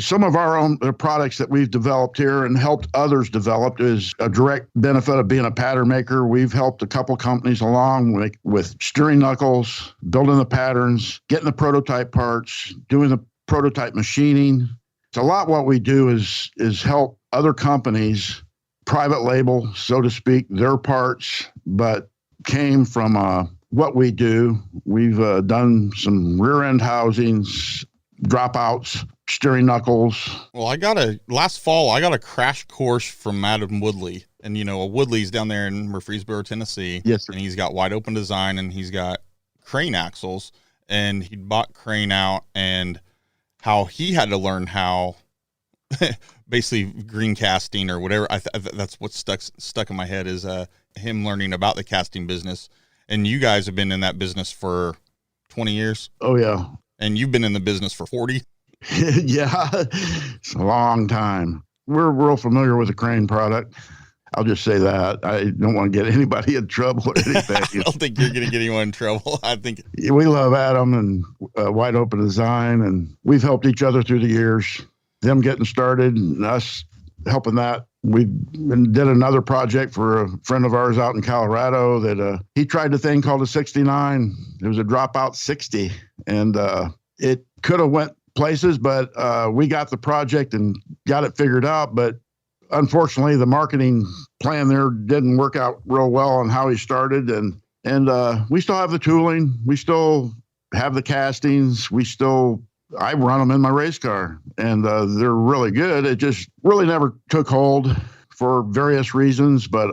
Some of our own products that we've developed here and helped others develop is a direct benefit of being a pattern maker. We've helped a couple companies along with steering knuckles, building the patterns, getting the prototype parts, doing the prototype machining. It's a lot what we do is help other companies, private label, so to speak, their parts, but came from what we do. We've done some rear end housings, dropouts, steering knuckles. Well, last fall, I got a crash course from Adam Woodley. And, Woodley's down there in Murfreesboro, Tennessee. Yes, sir. And he's got wide open design, and he's got crane axles. And he bought crane out, and how he had to learn how basically green casting or whatever. That's what stuck in my head is him learning about the casting business. And you guys have been in that business for 20 years. Oh, yeah. And you've been in the business for 40. Yeah, it's a long time. We're real familiar with the crane product. I'll just say that. I don't want to get anybody in trouble or anything. I don't think you're going to get anyone in trouble. I think we love Adam and Wide Open Design, and we've helped each other through the years. Them getting started and us helping that. We did another project for a friend of ours out in Colorado that he tried a thing called a 69. It was a dropout 60, and it could have went places, but we got the project and got it figured out. But unfortunately, the marketing plan there didn't work out real well on how he started. And we still have the tooling. We still have the castings. I run them in my race car, and they're really good. It just really never took hold for various reasons. But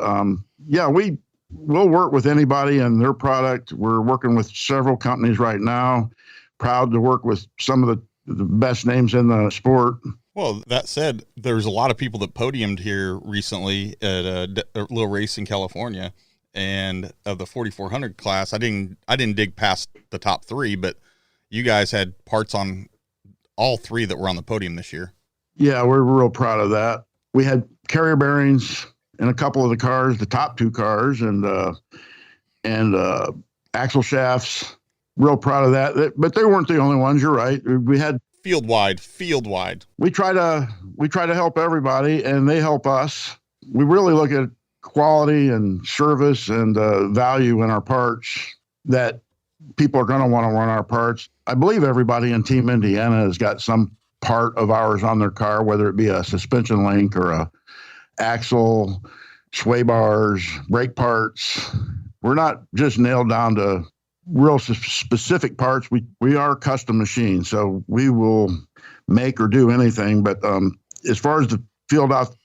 we'll work with anybody and their product. We're working with several companies right now. Proud to work with some of the best names in the sport. Well, that said, there's a lot of people that podiumed here recently at a little race in California, and of the 4,400 class, I didn't dig past the top three, but you guys had parts on all three that were on the podium this year. Yeah, we're real proud of that. We had carrier bearings in a couple of the cars, the top two cars, and axle shafts. Real proud of that. But they weren't the only ones. You're right. We had field wide. We try to help everybody, and they help us. We really look at quality and service and value in our parts that people are going to want to run our parts. I believe everybody in Team Indiana has got some part of ours on their car, whether it be a suspension link or a axle, sway bars, brake parts. We're not just nailed down to real specific parts. We are custom machines, so we will make or do anything. But as far as the field out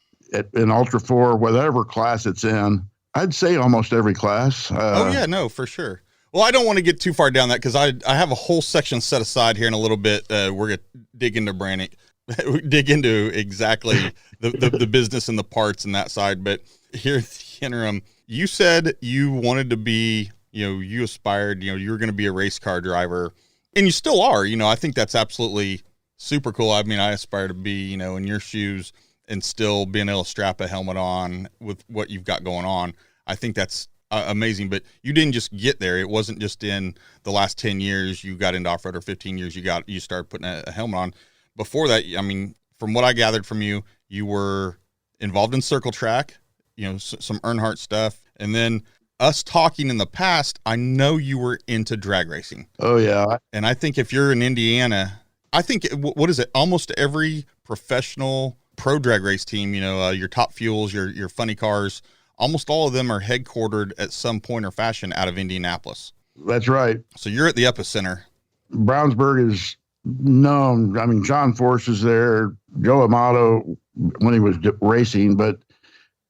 in Ultra 4, whatever class it's in, I'd say almost every class. For sure. Well, I don't want to get too far down that because I have a whole section set aside here in a little bit. We're going to dig into Brannick, dig into exactly the business and the parts and that side. But here at the interim, you said you wanted to be, you aspired, you were going to be a race car driver, and you still are. I think that's absolutely super cool. I mean, I aspire to be, in your shoes and still being able to strap a helmet on with what you've got going on. I think that's amazing, but you didn't just get there. It wasn't just in the last 10 years you got into off-road, or 15 years you started putting a helmet on. Before that, I mean, from what I gathered from you, you were involved in circle track, some Earnhardt stuff. And then us talking in the past, I know you were into drag racing. Oh, yeah. And I think if you're in Indiana, I think, what is it? Almost every professional pro drag race team, your Top Fuels, your funny cars, almost all of them are headquartered at some point or fashion out of Indianapolis. That's right. So you're at the epicenter. Brownsburg is No, I mean, John Force is there, Joe Amato when he was racing, but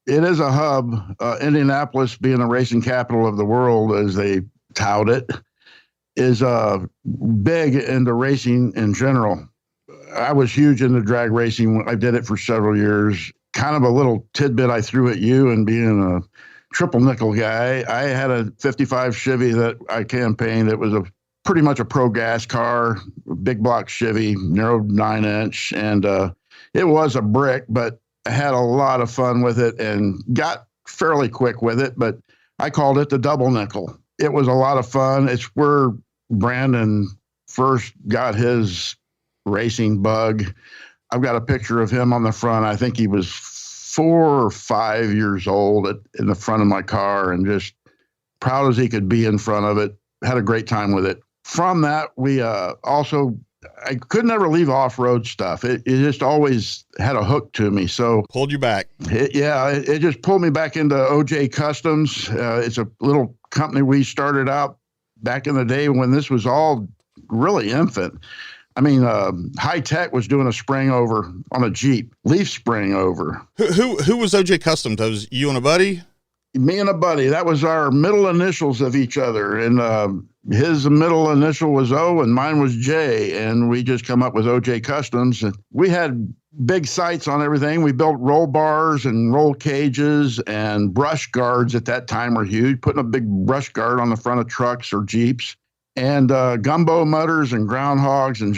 it is a hub. Indianapolis, being the racing capital of the world, as they tout it, is big into racing in general. I was huge into drag racing. I did it for several years. Kind of a little tidbit I threw at you, and being a triple nickel guy, I had a 55 Chevy that I campaigned. It was pretty much a pro gas car, big block Chevy, narrow 9-inch, and it was a brick, but I had a lot of fun with it and got fairly quick with it, but I called it the double nickel. It was a lot of fun. It's where Brandon first got his racing bug. I've got a picture of him on the front. I think he was 4 or 5 years old in the front of my car, and just proud as he could be in front of it. Had a great time with it. From that, we also, I could never leave off-road stuff. It just always had a hook to me. So Pulled you back. It just pulled me back into OJ Customs. It's a little company we started out back in the day when this was all really infant. I mean, High Tech was doing a spring over on a Jeep, leaf spring over. Who was OJ Customs? That was you and a buddy? Me and a buddy. That was our middle initials of each other. And his middle initial was O and mine was J. And we just come up with OJ Customs. And we had big sights on everything. We built roll bars and roll cages, and brush guards at that time were huge, putting a big brush guard on the front of trucks or Jeeps. And gumbo mutters and groundhogs and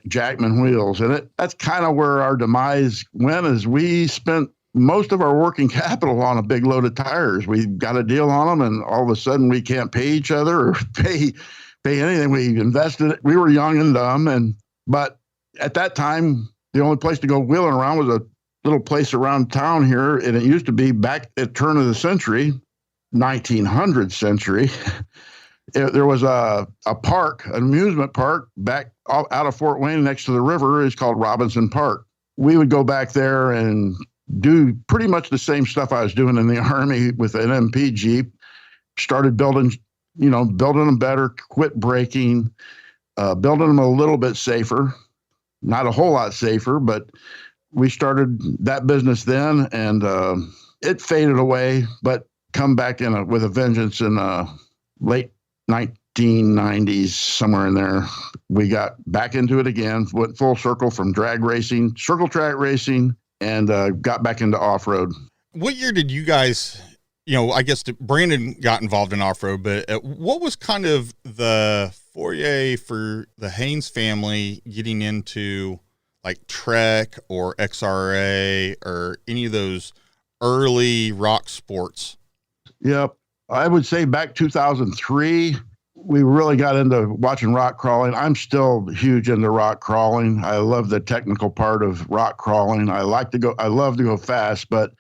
Jackman wheels. And that's kind of where our demise went, as we spent most of our working capital on a big load of tires. We got a deal on them, and all of a sudden we can't pay each other or pay anything. We invested. We were young and dumb, but at that time, the only place to go wheeling around was a little place around town here, and it used to be back at turn of the century, 1900 century. There was a park, an amusement park back out of Fort Wayne next to the river. It's called Robinson Park. We would go back there and do pretty much the same stuff I was doing in the Army with an MP Jeep. Started building them better, quit breaking, building them a little bit safer, not a whole lot safer, but we started that business then, and it faded away, but come back with a vengeance in late 1990s, somewhere in there. We got back into it again, went full circle from drag racing, circle track racing, and got back into off-road. What year did you guys, I guess Brandon got involved in off-road, but what was kind of the foray for the Haynes family getting into like Trek or XRA or any of those early rock sports? Yep. I would say back 2003, we really got into watching rock crawling. I'm still huge into rock crawling. I love the technical part of rock crawling. I love to go fast, but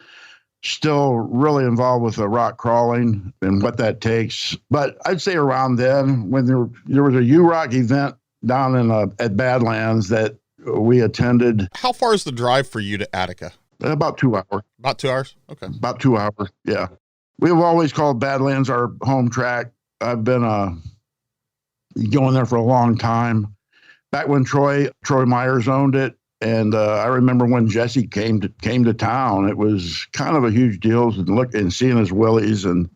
still really involved with the rock crawling and what that takes. But I'd say around then, when there was a U-Rock event down at Badlands that we attended. How far is the drive for you to Attica? About 2 hours. About 2 hours? Okay. About 2 hours, yeah. We've always called Badlands our home track. I've been going there for a long time. Back when Troy Myers owned it, and I remember when Jesse came to town, it was kind of a huge deal and seeing his Willies. And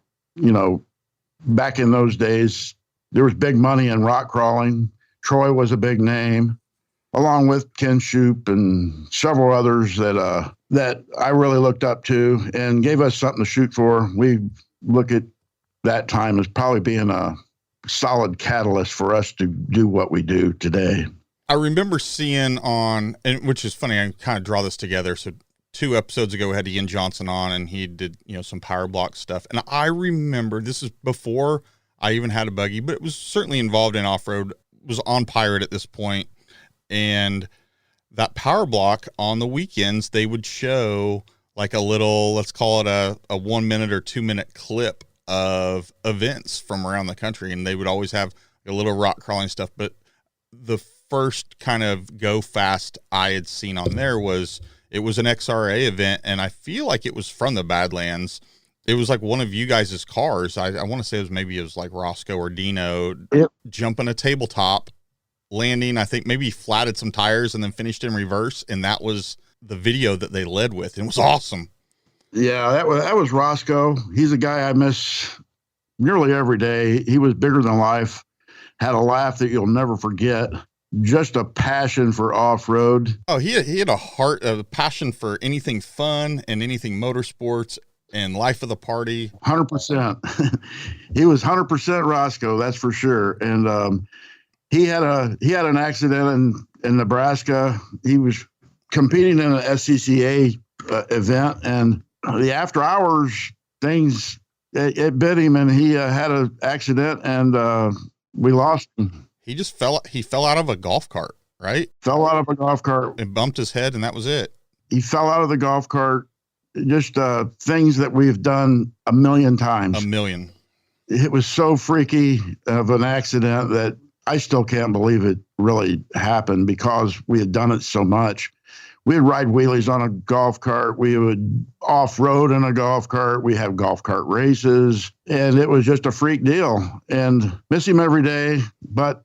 back in those days, there was big money in rock crawling. Troy was a big name, along with Ken Shoup and several others that I really looked up to and gave us something to shoot for. We look at that time as probably being a solid catalyst for us to do what we do today. I remember seeing which is funny, I kind of draw this together. So 2 episodes ago, we had Ian Johnson on, and he did, some power block stuff. And I remember, this is before I even had a buggy, but it was certainly involved in off-road, was on Pirate at this point. And that power block on the weekends, they would show like a little, let's call it a 1 minute or 2 minute clip of events from around the country. And they would always have a little rock crawling stuff. But the first kind of go fast I had seen on there was an XRA event. And I feel like it was from the Badlands. It was like one of you guys' cars. I want to say it was like Roscoe or Dino, yep, jumping a tabletop landing. I think maybe he flatted some tires and then finished in reverse. And that was the video that they led with. It was awesome. Yeah, that was Roscoe. He's a guy I miss nearly every day. He was bigger than life, had a laugh that you'll never forget, just a passion for off-road. Oh, he had a passion for anything fun and anything motorsports and life of the party. 100%. He was 100% Roscoe, that's for sure. And he had an accident in Nebraska. He was competing in an SCCA event, and the after hours things, it bit him, and he had an accident, and we lost him. He fell out of a golf cart, right? Fell out of a golf cart. It bumped his head, and that was it. He fell out of the golf cart. Just things that we've done a million times. A million. It was so freaky of an accident that I still can't believe it really happened, because we had done it so much. We'd ride wheelies on a golf cart. We would off-road in a golf cart. We have golf cart races, and it was just a freak deal. And miss him every day. But,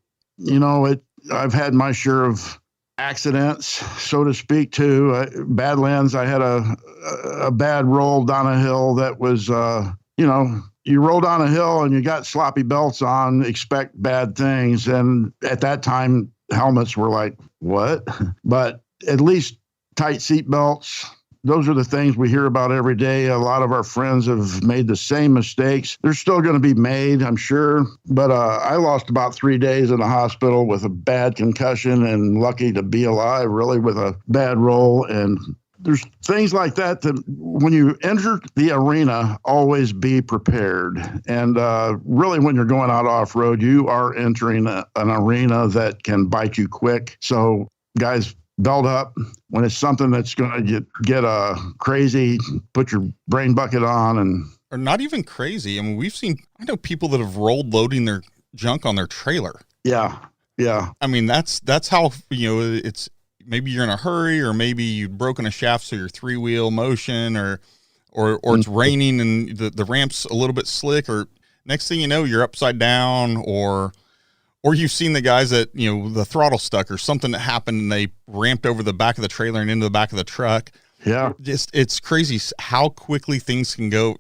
I've had my share of accidents, so to speak, too. Badlands, I had a bad roll down a hill that was, you roll down a hill and you got sloppy belts on, expect bad things. And at that time, helmets were like, what? But at least tight seat belts. Those are the things we hear about every day. A lot of our friends have made the same mistakes. They're still going to be made, I'm sure. But I lost about 3 days in the hospital with a bad concussion, and lucky to be alive, really, with a bad roll. And there's things like that when you enter the arena, always be prepared. And really, when you're going out off-road, you are entering an arena that can bite you quick. So guys, belt up. When it's something that's going to get crazy, put your brain bucket on. Or not even crazy. I mean, I know people that have rolled loading their junk on their trailer. Yeah. I mean, that's how, it's maybe you're in a hurry, or maybe you've broken a shaft, so you're 3-wheel motion, or it's raining and the ramp's a little bit slick, or next thing you know, you're upside down, or you've seen the guys that, the throttle stuck or something that happened and they ramped over the back of the trailer and into the back of the truck. Yeah. It's crazy how quickly things can go,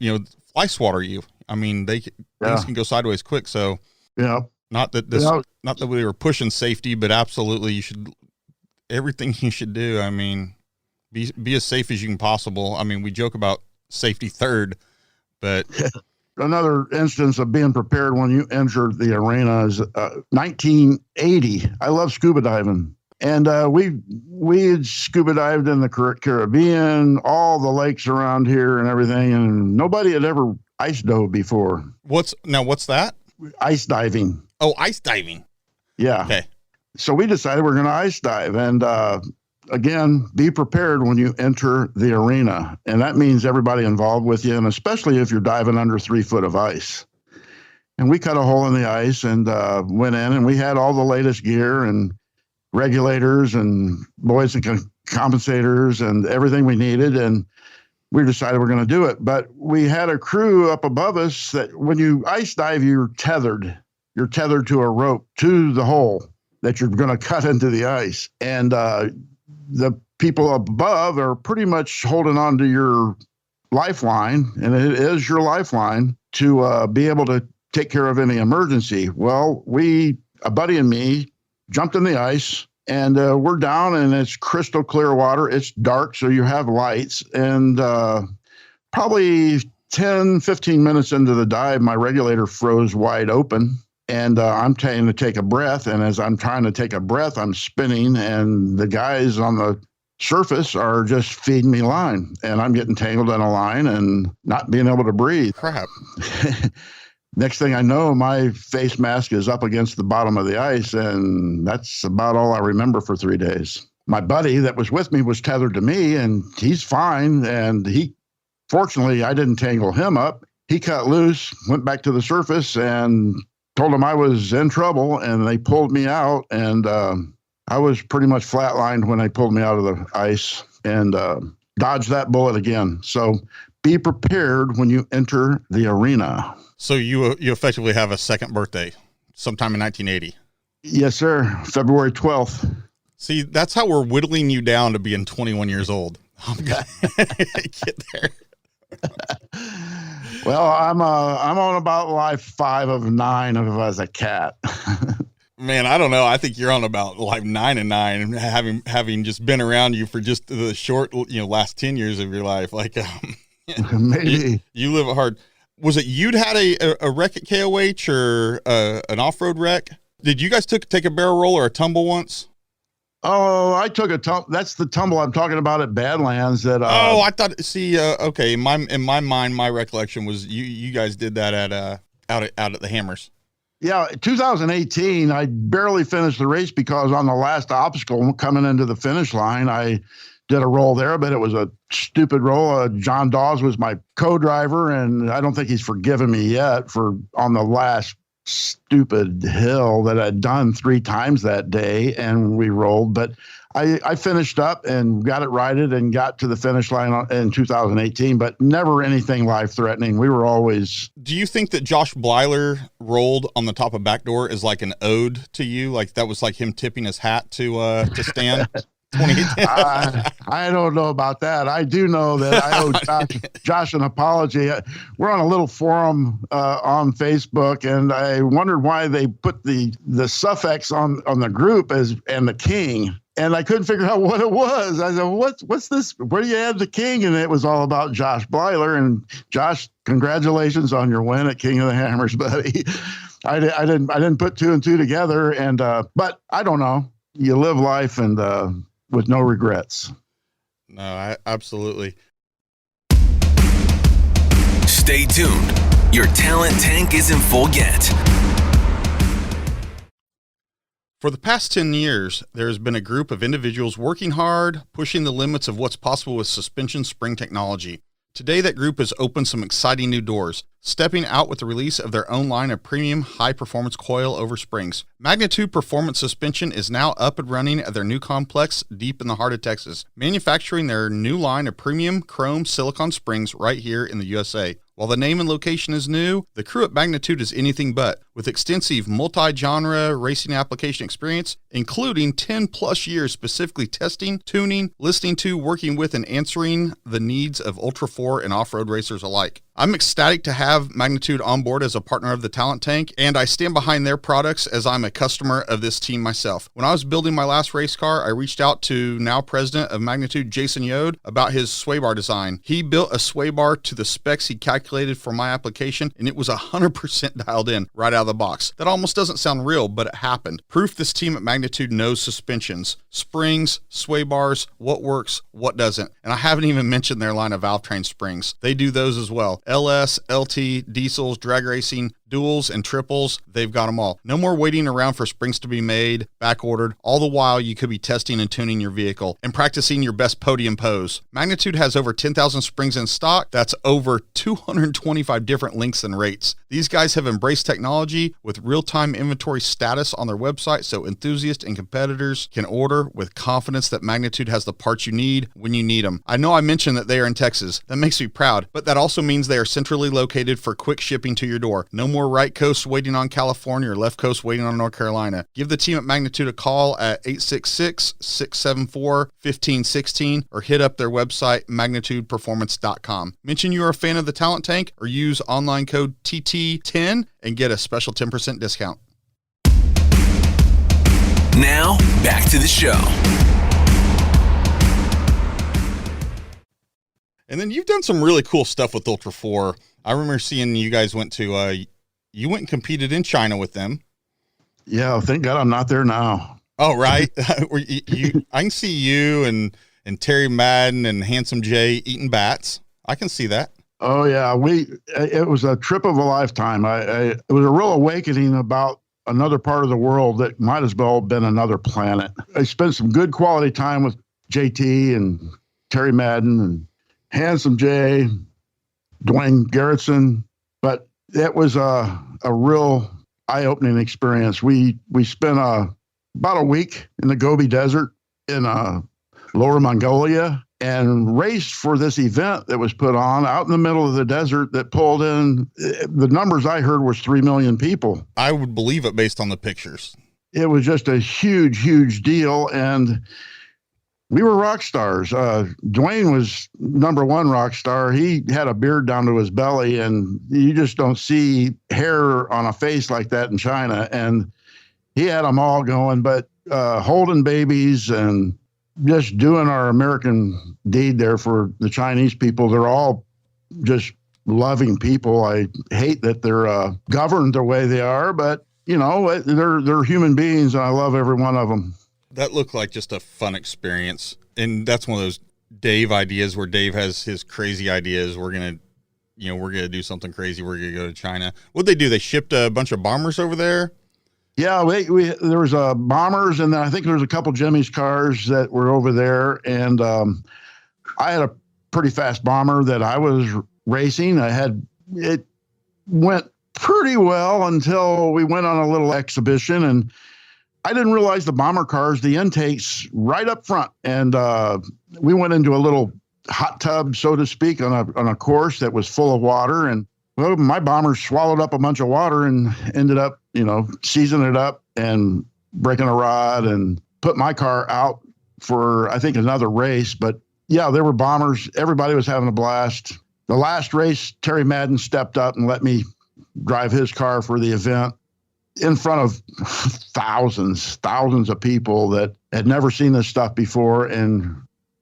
fly swatter you. I mean, things can go sideways quick. So yeah, not that we were pushing safety, but absolutely everything you should do. I mean, be as safe as you can possible. I mean, we joke about safety third, but another instance of being prepared when you enter the arena is 1980. I love scuba diving. And we had scuba dived in the Caribbean, all the lakes around here and everything, and nobody had ever ice dove before. What's that? Ice diving. Oh, ice diving. Yeah. Okay. So we decided we're going to ice dive. And again, be prepared when you enter the arena. And that means everybody involved with you, and especially if you're diving under 3 foot of ice. And we cut a hole in the ice and went in, and we had all the latest gear and regulators and buoyancy compensators and everything we needed. And we decided we're going to do it. But we had a crew up above us that when you ice dive, you're tethered. You're tethered to a rope to the hole that you're going to cut into the ice. And the people above are pretty much holding on to your lifeline, and it is your lifeline to be able to take care of any emergency. Well, a buddy and me, jumped in the ice, and we're down, and it's crystal clear water. It's dark, so you have lights. And probably 10, 15 minutes into the dive, my regulator froze wide open. And I'm trying to take a breath. And as I'm trying to take a breath, I'm spinning. And the guys on the surface are just feeding me line. And I'm getting tangled in a line and not being able to breathe. Crap. Next thing I know, my face mask is up against the bottom of the ice. And that's about all I remember for 3 days. My buddy that was with me was tethered to me, and he's fine. And fortunately, I didn't tangle him up. He cut loose, went back to the surface, and told them I was in trouble, and they pulled me out, and I was pretty much flatlined when they pulled me out of the ice, and dodged that bullet again. So be prepared when you enter the arena. So you effectively have a second birthday sometime in 1980. Yes, sir. February 12th. See, that's how we're whittling you down to being 21 years old. I'm gonna get there. Well, I'm on about life 5 of 9 as a cat. Man, I don't know. I think you're on about like 9 and 9, having just been around you for just the short, last 10 years of your life. Like, Maybe you live it hard. Was it you'd had a wreck at KOH or an off-road wreck? Did you guys take a barrel roll or a tumble once? Oh, I took a tumble. That's the tumble I'm talking about at Badlands. That I thought. See, okay. In my mind, my recollection was you guys did that at out at the Hammers. Yeah, 2018. I barely finished the race because on the last obstacle coming into the finish line, I did a roll there, but it was a stupid roll. John Dawes was my co-driver, and I don't think he's forgiven me yet on the last stupid hill that I'd done 3 times that day, and we rolled. But I finished up and got it righted and got to the finish line in 2018, but never anything life-threatening. We were always... Do you think that Josh Blyler rolled on the top of backdoor is like an ode to you? Like that was like him tipping his hat to Stan? I don't know about that. I do know that I owe Josh an apology. We're on a little forum on Facebook, and I wondered why they put the suffix on the group and the king. And I couldn't figure out what it was. I said, what's this? Where do you add the king? And it was all about Josh Blyler. And Josh, congratulations on your win at King of the Hammers, buddy. I didn't put 2 and 2 together. And but I don't know. You live life and with no regrets. No, absolutely. Stay tuned. Your talent tank is in full get. For the past 10 years, there has been a group of individuals working hard, pushing the limits of what's possible with suspension spring technology. Today, that group has opened some exciting new doors, stepping out with the release of their own line of premium high-performance coil-over springs. Magnitude Performance Suspension is now up and running at their new complex deep in the heart of Texas, manufacturing their new line of premium chrome silicone springs right here in the USA. While the name and location is new, the crew at Magnitude is anything but, with extensive multi-genre racing application experience, including 10 plus years specifically testing, tuning, listening to, working with, and answering the needs of Ultra 4 and off-road racers alike. I'm ecstatic to have Magnitude on board as a partner of the Talent Tank, and I stand behind their products as I'm a customer of this team myself. When I was building my last race car, I reached out to now president of Magnitude, Jason Yode, about his sway bar design. He built a sway bar to the specs he calculated for my application, and it was 100% dialed in right out of the box. That almost doesn't sound real, but it happened. Proof this team at Magnitude knows suspensions, springs, sway bars, what works, what doesn't. And I haven't even mentioned their line of valve train springs. They do those as well. LS, LT, diesels, drag racing, duals, and triples, they've got them all. No more waiting around for springs to be made, back ordered. All the while, you could be testing and tuning your vehicle and practicing your best podium pose. Magnitude has over 10,000 springs in stock. That's over 225 different lengths and rates. These guys have embraced technology with real-time inventory status on their website, so enthusiasts and competitors can order with confidence that Magnitude has the parts you need when you need them. I know I mentioned that they are in Texas. That makes me proud, but that also means they are centrally located for quick shipping to your door. No more right coast waiting on California or left coast waiting on North Carolina. Give the team at Magnitude a call at 866-674-1516 or hit up their website, magnitudeperformance.com. Mention you are a fan of the Talent Tank or use online code TT10 and get a special 10% discount. Now, back to the show. And then you've done some really cool stuff with Ultra 4. I remember seeing you guys went to, you went and competed in China with them. Yeah, thank God I'm not there now. Oh, right. I can see you and Terry Madden and Handsome Jay eating bats. I can see that. Oh yeah, it was a trip of a lifetime. It was a real awakening about another part of the world that might as well have been another planet. I spent some good quality time with JT and Terry Madden and Handsome Jay, Dwayne Garrettson, but it was a real eye-opening experience. We spent about a week in the Gobi Desert in Lower Mongolia and raced for this event that was put on out in the middle of the desert that pulled in, the numbers I heard was 3 million people. I would believe it based on the pictures. it was just a huge, huge deal. And we were rock stars. Dwayne was number one rock star. He had a beard down to his belly, and you just don't see hair on a face like that in China. And he had them all going, but holding babies and just doing our American deed there for the Chinese people. They're all just loving people. I hate that they're governed the way they are, but they're human beings, and I love every one of them. That looked like just a fun experience. And that's one of those Dave ideas where Dave has his crazy ideas. We're going to do something crazy. We're going to go to China. What'd they do? They shipped a bunch of bombers over there? Yeah, there was bombers, and then I think there was a couple Jimmy's cars that were over there. And I had a pretty fast bomber that I was racing. It went pretty well until we went on a little exhibition, and I didn't realize the bomber cars, the intake's right up front. And we went into a little hot tub, so to speak, on a course that was full of water. And well, my bomber swallowed up a bunch of water and ended up, seizing it up and breaking a rod and put my car out for, I think, another race. But yeah, there were bombers. Everybody was having a blast. The last race, Terry Madden stepped up and let me drive his car for the event in front of thousands of people that had never seen this stuff before. And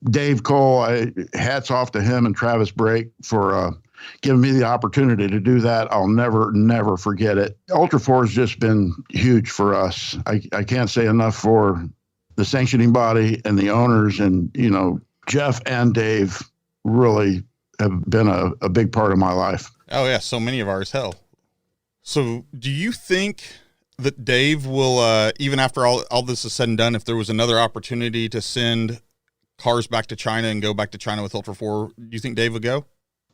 Dave Cole, hats off to him and Travis Brake for giving me the opportunity to do that. I'll never forget it. Ultra 4 has just been huge for us. I can't say enough for the sanctioning body and the owners, and, Jeff and Dave really have been a big part of my life. Oh yeah. So many of ours, hell. So do you think that Dave will, even after all this is said and done, if there was another opportunity to send cars back to China and go back to China with Ultra 4, do you think Dave would go?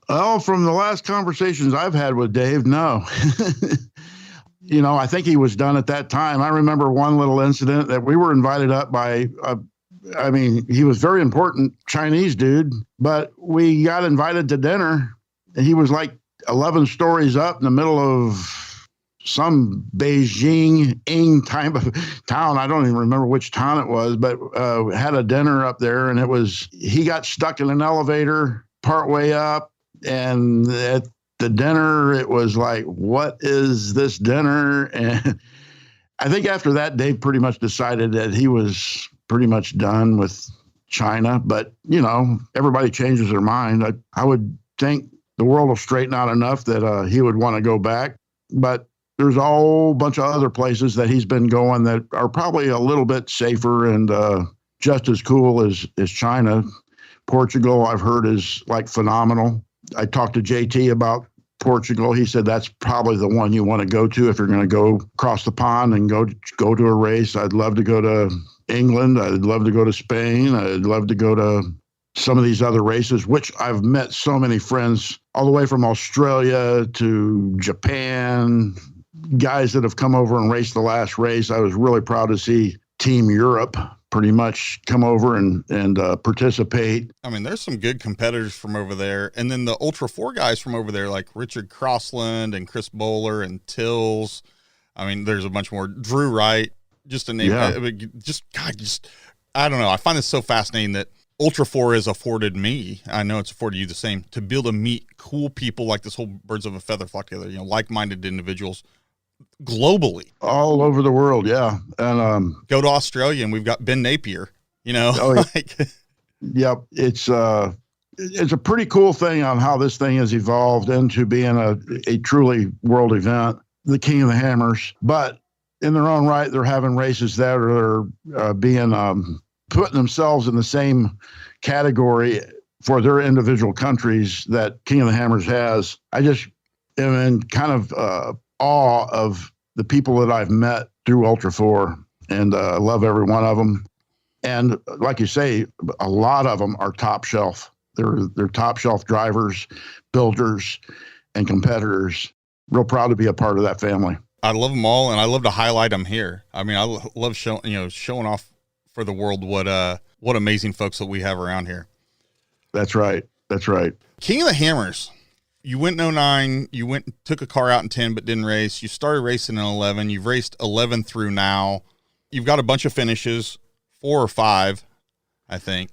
Oh, from the last conversations I've had with Dave, no. I think he was done at that time. I remember one little incident that we were invited up by, he was very important Chinese dude, but we got invited to dinner, and he was like 11 stories up in the middle of some Beijing type of town. I don't even remember which town it was, but had a dinner up there, and he got stuck in an elevator partway up. And at the dinner, it was like, what is this dinner? And I think after that, Dave pretty much decided that he was pretty much done with China. But, everybody changes their mind. I would think the world will straighten out enough that he would want to go back. But there's a whole bunch of other places that he's been going that are probably a little bit safer and just as cool as China. Portugal, I've heard, is like phenomenal. I talked to JT about Portugal. He said that's probably the one you want to go to if you're going to go across the pond and go to a race. I'd love to go to England. I'd love to go to Spain. I'd love to go to some of these other races, which I've met so many friends all the way from Australia to Japan, guys that have come over and raced the last race. I was really proud to see Team Europe pretty much come over and participate. There's some good competitors from over there. And then the Ultra 4 guys from over there, like Richard Crossland and Chris Bowler and Tills. There's a bunch more. Drew Wright, just to name it. I don't know. I find this so fascinating that Ultra 4 has afforded me, I know it's afforded you the same, to be able to meet cool people like this whole birds of a feather flock together, like-minded individuals globally, all over the world. Yeah. And go to Australia and we've got Ben Napier, Yep. It's a pretty cool thing on how this thing has evolved into being a truly world event, the King of the Hammers. But in their own right, they're having races that are being putting themselves in the same category for their individual countries that King of the Hammers has. I just am in kind of awe of the people that I've met through Ultra 4, and I love every one of them. And like you say, a lot of them are top shelf. They're top shelf drivers, builders, and competitors. Real proud to be a part of that family. I love them all, and I love to highlight them here. I love showing off for the world what amazing folks that we have around here. That's right. King of the Hammers. You went in 09, took a car out in 10, but didn't race. You started racing in 11. You've raced 11 through now. you've got a bunch of finishes, 4 or 5, I think.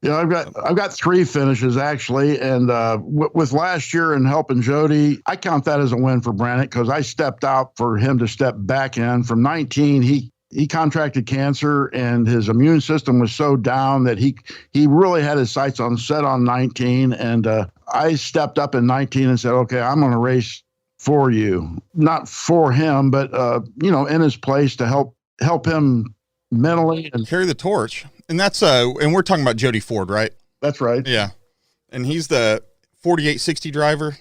Yeah, I've got 3 finishes actually, and with last year and helping Jody, I count that as a win for Brannick because I stepped out for him to step back in. From 19, he contracted cancer, and his immune system was so down that he really had his sights set on 19, and I stepped up in 19 and said, okay, I'm going to race for you, not for him, but in his place to help him mentally and carry the torch. And that's and we're talking about Jody Ford, right? That's right. Yeah. And he's the 4860 driver.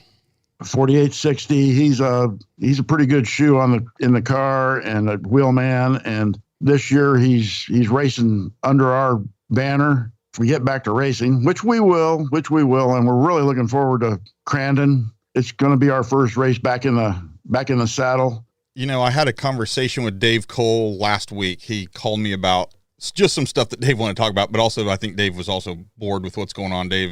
4860. He's a pretty good shoe in the car and a wheelman. And this year he's racing under our banner. If we get back to racing, which we will, and we're really looking forward to Crandon. It's going to be our first race back in the saddle. I had a conversation with Dave Cole last week. He called me about just some stuff that Dave wanted to talk about, but also I think Dave was also bored with what's going on. Dave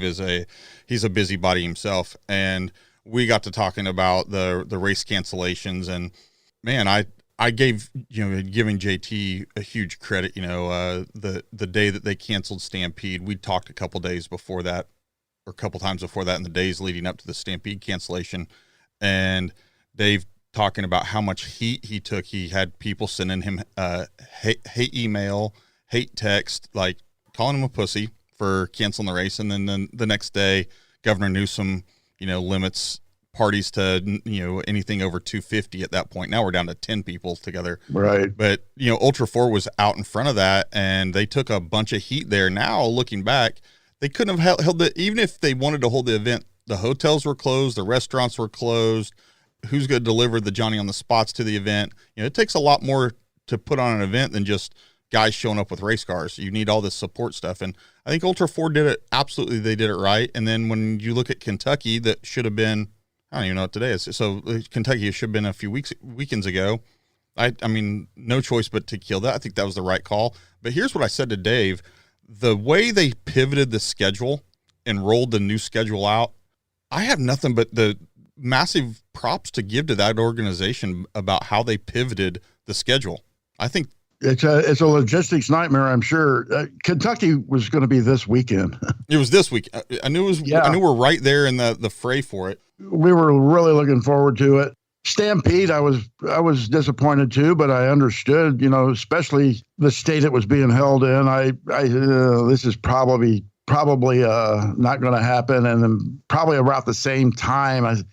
he's a busybody himself, and we got to talking about the race cancellations. And man, I gave giving JT a huge credit. The day that they canceled Stampede, we talked a couple days before that, or a couple times before that, in the days leading up to the Stampede cancellation, and Dave talking about how much heat he took. He had people sending him hate email, hate text, like calling him a pussy for canceling the race. And then the next day, Governor Newsom, limits parties to, anything over 250 at that point. Now we're down to 10 people together. Right. But, Ultra 4 was out in front of that, and they took a bunch of heat there. Now, looking back, they couldn't have held it. Even if they wanted to hold the event, the hotels were closed, the restaurants were closed. Who's going to deliver the Johnny on the spots to the event? It takes a lot more to put on an event than just guys showing up with race cars. You need all this support stuff. And I think Ultra 4 did it. Absolutely. They did it right. And then when you look at Kentucky, that should have been, I don't even know what today is. So Kentucky should have been a few weekends ago. I mean, no choice but to kill that. I think that was the right call. But here's what I said to Dave. The way they pivoted the schedule and rolled the new schedule out, I have nothing but the massive props to give to that organization about how they pivoted the schedule. I think it's a logistics nightmare. I'm sure Kentucky was going to be this weekend. It was this week. I knew it was. Yeah. I knew we're right there in the fray for it. We were really looking forward to it. Stampede, I was disappointed too, but I understood. Especially the state it was being held in. This is probably not going to happen, and then probably about the same time,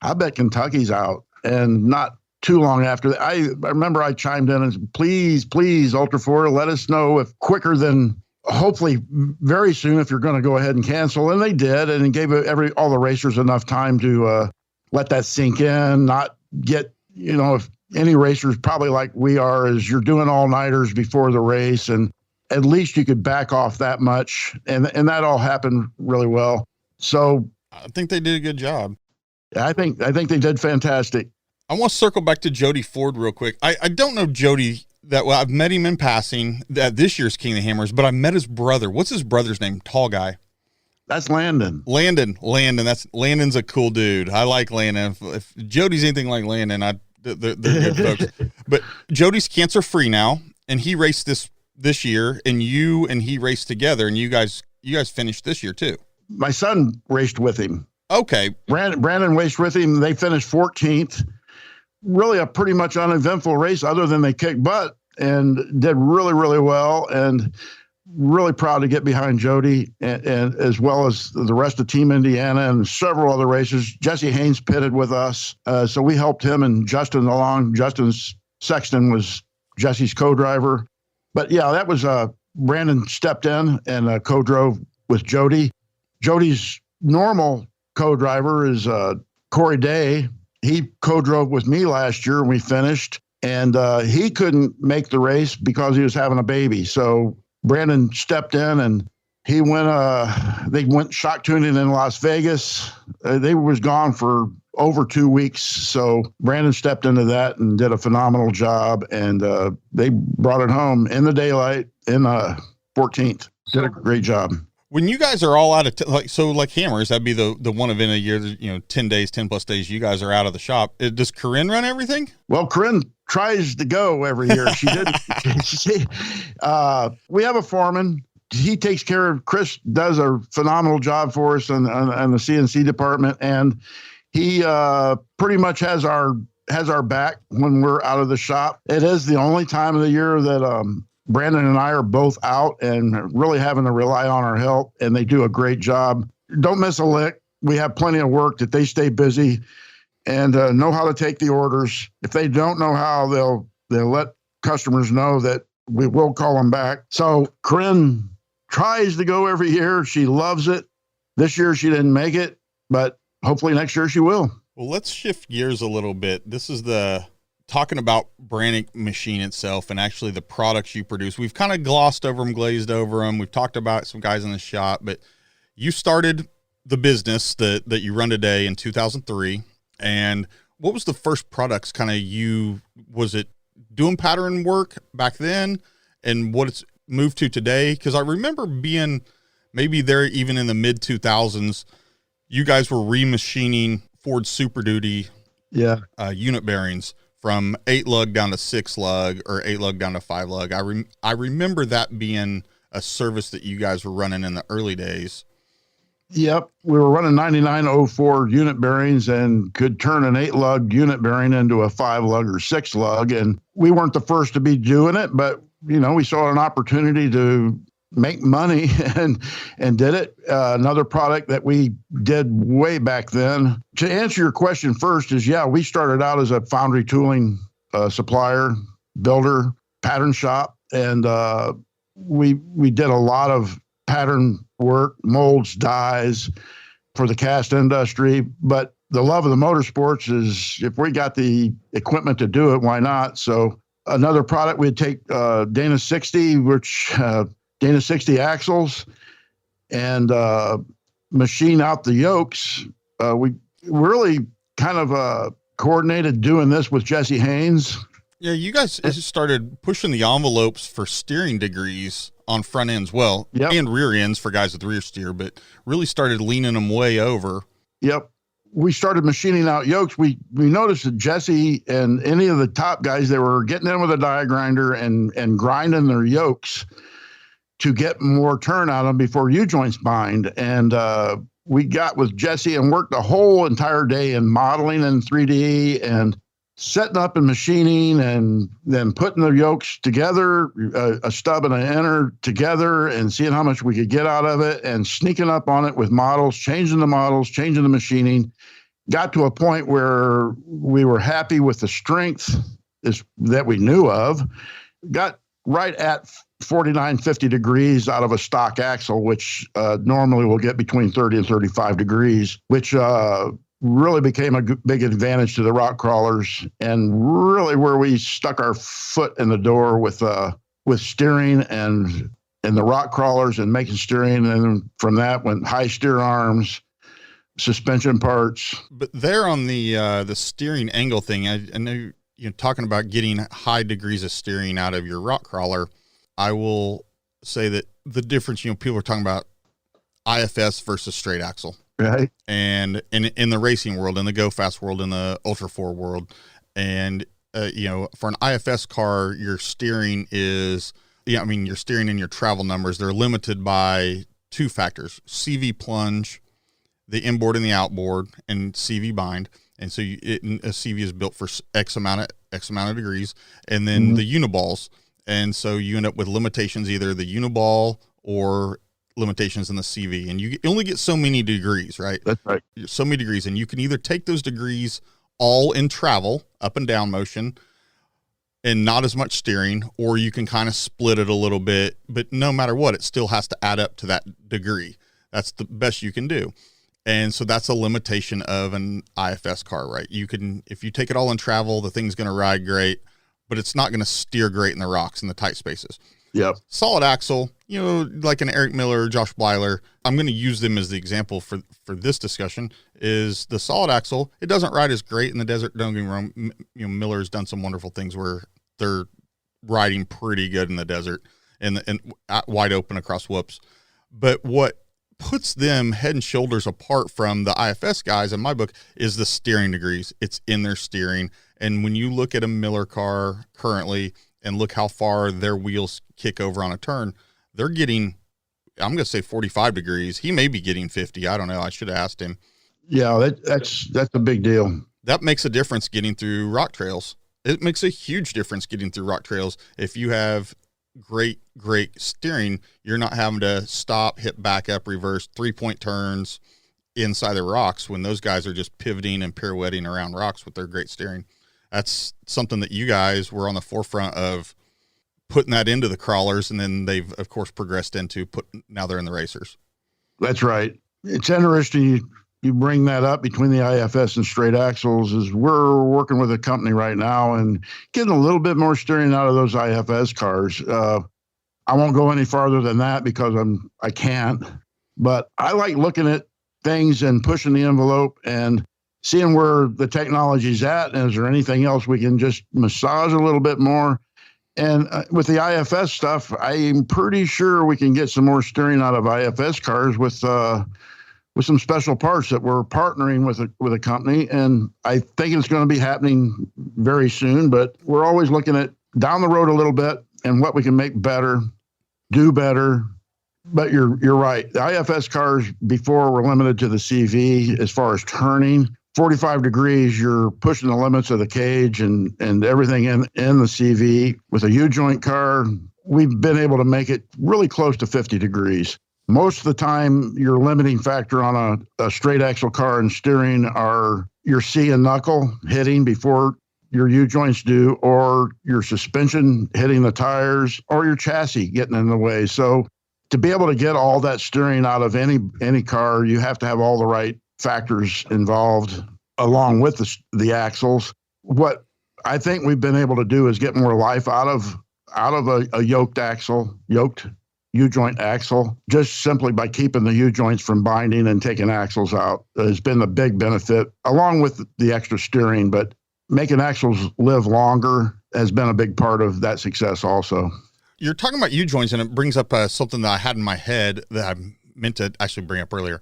I bet Kentucky's out, and not too long after that. I remember I chimed in and said, please, Ultra 4, let us know if quicker than hopefully very soon if you're going to go ahead and cancel. And they did, and it gave all the racers enough time to let that sink in, not get, if any racers probably like we are, is you're doing all-nighters before the race, and at least you could back off that much. And that all happened really well. So I think they did a good job. I think they did fantastic. I want to circle back to Jody Ford real quick. I don't know Jody that well. I've met him in passing at this year's King of the Hammers, but I met his brother. What's his brother's name? Tall guy. That's Landon. Landon's a cool dude. I like Landon. If Jody's anything like Landon, they're good folks. But Jody's cancer free now, and he raced this year, and you and he raced together, and you guys finished this year too. My son raced with him. Okay. Brandon raced with him. They finished 14th. Really a pretty much uneventful race other than they kicked butt and did really, really well, and really proud to get behind Jody and as well as the rest of Team Indiana and several other races. Jesse Haynes pitted with us. So we helped him and Justin along. Justin Sexton was Jesse's co-driver. But yeah, that was Brandon stepped in and co-drove with Jody. Jody's normal co-driver is Corey Day. He co-drove with me last year and we finished, and he couldn't make the race because he was having a baby. So Brandon stepped in and he went, they went shock tuning in Las Vegas. They was gone for over 2 weeks. So Brandon stepped into that and did a phenomenal job. And they brought it home in the daylight in 14th. Did a great job. When you guys are all out of like Hammers, that'd be the one event a year, 10 plus days, you guys are out of the shop. Does Corinne run everything? Well, Corinne tries to go every year. She didn't. We have a foreman. He takes care of. Chris does a phenomenal job for us in the CNC department, and he pretty much has our back when we're out of the shop. It is the only time of the year that Brandon and I are both out and really having to rely on our help, and they do a great job. Don't miss a lick. We have plenty of work that they stay busy and know how to take the orders. If they don't know how, they'll let customers know that we will call them back. So Corinne tries to go every year. She loves it. This year she didn't make it, but hopefully next year she will. Well, let's shift gears a little bit. This is talking about Brannick machine itself and actually the products you produce. We've kind of glossed over them, glazed over them. We've talked about some guys in the shop, but you started the business that you run today in 2003. And what was the first products was it doing pattern work back then and what it's moved to today? Because I remember being maybe there even in the mid 2000s, you guys were remachining Ford Super Duty unit bearings from 8 lug down to 6 lug or 8 lug down to 5 lug. I remember that being a service that you guys were running in the early days. Yep. We were running 9904 unit bearings and could turn an 8 lug unit bearing into a 5 lug or 6 lug. And we weren't the first to be doing it, but we saw an opportunity to make money and did it. Another product that we did way back then. To answer your question first is, we started out as a foundry tooling supplier, builder, pattern shop, and we did a lot of pattern work, molds, dies for the cast industry. But the love of the motorsports is if we got the equipment to do it, why not? So another product, we'd take Dana 60, which Dana 60 axles, and machine out the yokes. We really kind of coordinated doing this with Jesse Haynes. Yeah, you guys just started pushing the envelopes for steering degrees on front ends, and rear ends for guys with rear steer, but really started leaning them way over. Yep. We started machining out yokes. We noticed that Jesse and any of the top guys, they were getting in with a die grinder and grinding their yokes to get more turn out of them before U-joints bind. And we got with Jesse and worked the whole entire day in modeling in 3D and setting up and machining and then putting the yokes together, a stub and an inner together, and seeing how much we could get out of it and sneaking up on it with models, changing the machining. Got to a point where we were happy with the strength that we knew of. Got right at 49, 50 degrees out of a stock axle, which normally will get between 30 and 35 degrees, which really became a big advantage to the rock crawlers, and really where we stuck our foot in the door with steering and the rock crawlers and making steering. And from that went high steer arms, suspension parts. But there on the steering angle thing, I know you're talking about getting high degrees of steering out of your rock crawler. I will say that the difference, people are talking about IFS versus straight axle. Right. And in the racing world, in the go fast world, in the Ultra 4 world. And, for an IFS car, your steering is, your steering and your travel numbers, they're limited by two factors: CV plunge, the inboard and the outboard, and CV bind. And so a CV is built for X amount of degrees, and then the uniballs. And so you end up with limitations, either the uniball or limitations in the CV, and you only get so many degrees, right? That's right. So many degrees, and you can either take those degrees all in travel, up and down motion, and not as much steering, or you can kind of split it a little bit, but no matter what, it still has to add up to that degree. That's the best you can do. And so that's a limitation of an IFS car, right? You can, if you take it all in travel, the thing's going to ride great, but it's not going to steer great in the rocks in the tight spaces. Yep. Solid axle, like an Eric Miller, Josh Blyler, I'm going to use them as the example for this discussion, is the solid axle. It doesn't ride as great in the desert. Don't get me wrong. Miller's done some wonderful things where they're riding pretty good in the desert and wide open across whoops. But what puts them head and shoulders apart from the IFS guys in my book is the steering degrees. It's in their steering. And when you look at a Miller car currently and look how far their wheels kick over on a turn, they're getting, I'm going to say 45 degrees. He may be getting 50. I don't know. I should have asked him. Yeah, that's a big deal. That makes a difference getting through rock trails. It makes a huge difference getting through rock trails. If you have great steering, you're not having to stop, hit back up, reverse, 3-point turns inside the rocks when those guys are just pivoting and pirouetting around rocks with their great steering. That's something that you guys were on the forefront of putting that into the crawlers, and then they've of course progressed into now they're in the racers. That's right. It's interesting you bring that up between the IFS and straight axles. Is we're working with a company right now and getting a little bit more steering out of those IFS cars. I won't go any farther than that because I can't, but I like looking at things and pushing the envelope and seeing where the technology's at. And is there anything else we can just massage a little bit more? And with the IFS stuff, I'm pretty sure we can get some more steering out of IFS cars with some special parts that we're partnering with a company. And I think it's going to be happening very soon, but we're always looking at down the road a little bit and what we can make better, do better. But you're right. The IFS cars before were limited to the CV as far as turning. 45 degrees, you're pushing the limits of the cage and everything in the CV. With a U-joint car, we've been able to make it really close to 50 degrees. Most of the time, your limiting factor on a straight axle car and steering are your C and knuckle hitting before your U-joints do, or your suspension hitting the tires, or your chassis getting in the way. So to be able to get all that steering out of any car, you have to have all the right factors involved along with the axles. What I think we've been able to do is get more life out of a yoked U-joint axle, just simply by keeping the U-joints from binding and taking axles out has been the big benefit, along with the extra steering. But making axles live longer has been a big part of that success also. You're talking about U-joints, and it brings up something that I had in my head that I meant to actually bring up earlier.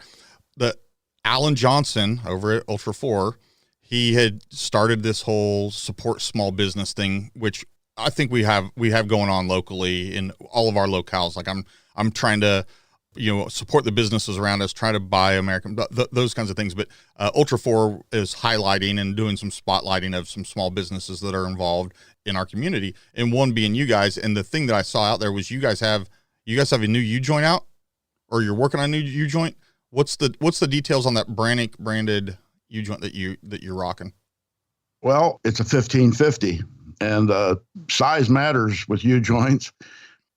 Alan Johnson over at Ultra 4, he had started this whole support small business thing, which I think we have going on locally in all of our locales. Like I'm trying to, support the businesses around us, try to buy American, those kinds of things. But Ultra 4 is highlighting and doing some spotlighting of some small businesses that are involved in our community, and one being you guys. And the thing that I saw out there was you guys have a new U-joint out, or you're working on a new U-joint. What's the details on that branded U-joint that you're rocking? Well, it's a 1550, and size matters with U-joints.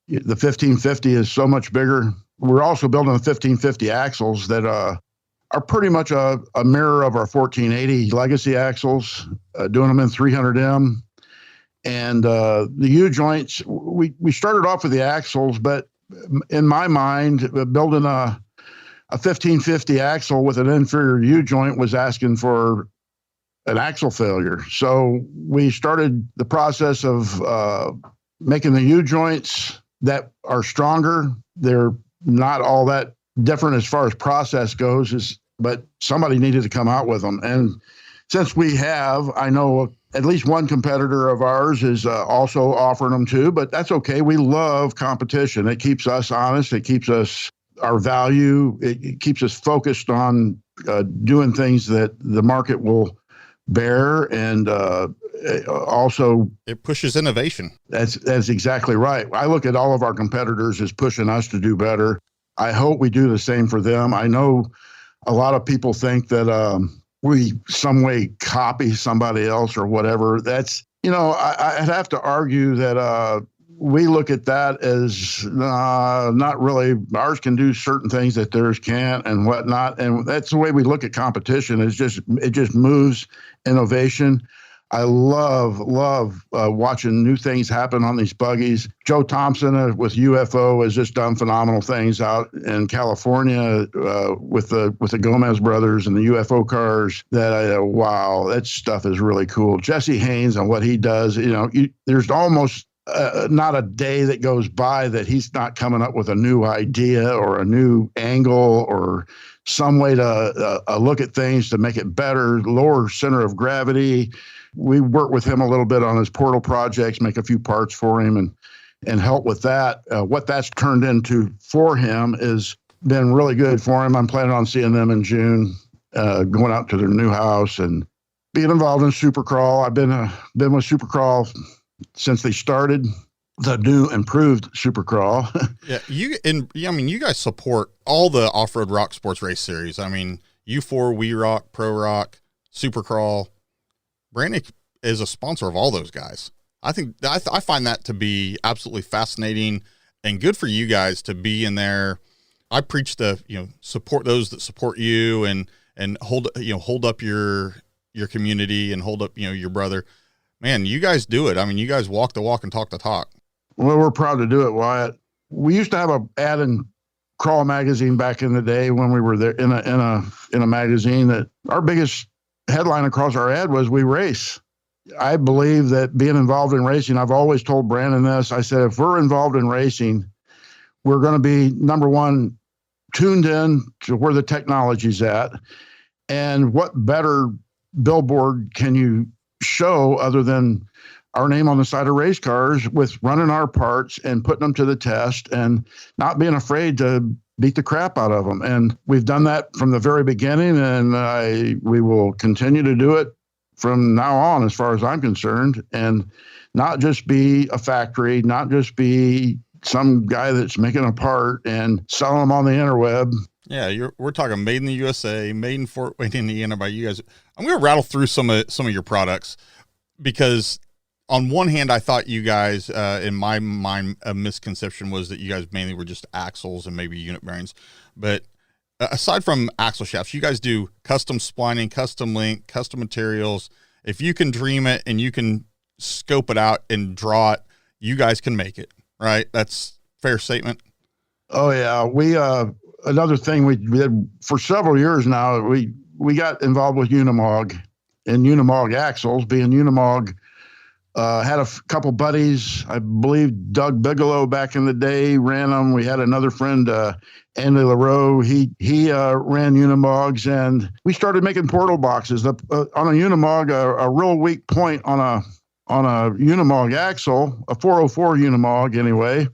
The 1550 is so much bigger. We're also building the 1550 axles that are pretty much a mirror of our 1480 legacy axles, doing them in 300M. And the U-joints, we started off with the axles, but in my mind, building a 1550 axle with an inferior U-joint was asking for an axle failure. So we started the process of making the U-joints that are stronger. They're not all that different as far as process goes, but somebody needed to come out with them. And since I know at least one competitor of ours is also offering them too, but that's okay. We love competition. It keeps us honest. It keeps us our value. It keeps us focused on doing things that the market will bear, and also it pushes innovation. That's exactly right. I look at all of our competitors as pushing us to do better. I hope we do the same for them. I know a lot of people think that we some way copy somebody else or whatever. That's, I'd have to argue that we look at that as not really. Ours can do certain things that theirs can't and whatnot. And that's the way we look at competition. It just moves innovation. I love watching new things happen on these buggies. Joe Thompson with UFO has just done phenomenal things out in California with the Gomez brothers and the UFO cars. Wow, that stuff is really cool. Jesse Haynes and what he does. There's almost not a day that goes by that he's not coming up with a new idea or a new angle or some way to look at things to make it better, lower center of gravity. We work with him a little bit on his portal projects, make a few parts for him and help with that. What that's turned into for him has been really good for him. I'm planning on seeing them in June, going out to their new house and being involved in Supercrawl. I've been with Supercrawl since they started the new improved Supercrawl. Yeah, you guys support all the off-road rock sports race series. I mean, U4, We Rock, Pro Rock, Supercrawl. Brannick is a sponsor of all those guys. I find that to be absolutely fascinating and good for you guys to be in there. I preach support those that support you and hold up your community and hold up, your brother. Man, you guys do it. I mean, you guys walk the walk and talk the talk. Well, we're proud to do it, Wyatt. We used to have a ad in Crawl magazine back in the day when we were there in a magazine that our biggest headline across our ad was "We race." I believe that being involved in racing, I've always told Brandon this. I said, if we're involved in racing, we're going to be, number one, tuned in to where the technology's at. And what better billboard can you show other than our name on the side of race cars with running our parts and putting them to the test and not being afraid to beat the crap out of them. And we've done that from the very beginning, and we will continue to do it from now on, as far as I'm concerned, and not just be a factory, not just be some guy that's making a part and selling them on the interweb. Yeah, we're talking made in the USA, made in Fort Wayne, Indiana by you guys. I'm going to rattle through some of your products because on one hand, I thought you guys, in my mind, a misconception was that you guys mainly were just axles and maybe unit bearings. But aside from axle shafts, you guys do custom splining, custom link, custom materials. If you can dream it and you can scope it out and draw it, you guys can make it, right? That's a fair statement. Oh yeah. Another thing we did for several years now, we got involved with Unimog and Unimog axles. Being Unimog, had a couple buddies, I believe Doug Bigelow back in the day ran them. We had another friend, Andy LaRoe. He ran Unimogs, and we started making portal boxes. On a Unimog, a real weak point on a Unimog axle, a 404 Unimog anyway,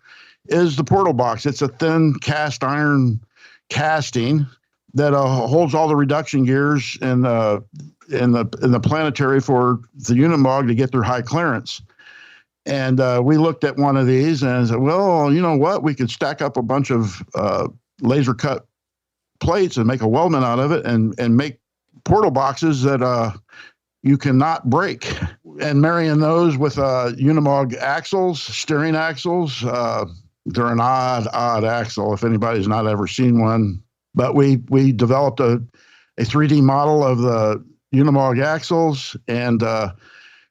is the portal box. It's a thin cast iron casting that holds all the reduction gears in the planetary for the Unimog to get their high clearance. And we looked at one of these and said, well, you know what? We could stack up a bunch of laser cut plates and make a weldment out of it and make portal boxes that you cannot break. And marrying those with Unimog axles, steering axles, they're an odd axle if anybody's not ever seen one. But we developed a 3D model of the Unimog axles, and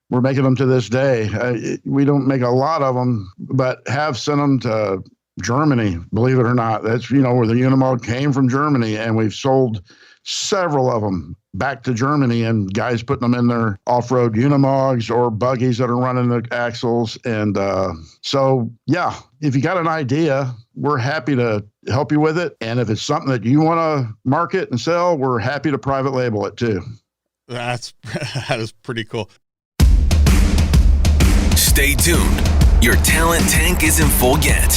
we're making them to this day. We don't make a lot of them, but have sent them to Germany, believe it or not. That's, where the Unimog came from, Germany, and we've sold several of them back to Germany, and guys putting them in their off-road Unimogs or buggies that are running the axles. And so, yeah, if you got an idea, we're happy to help you with it. And if it's something that you want to market and sell, we're happy to private label it too. That is pretty cool. Stay tuned. Your talent tank isn't full yet.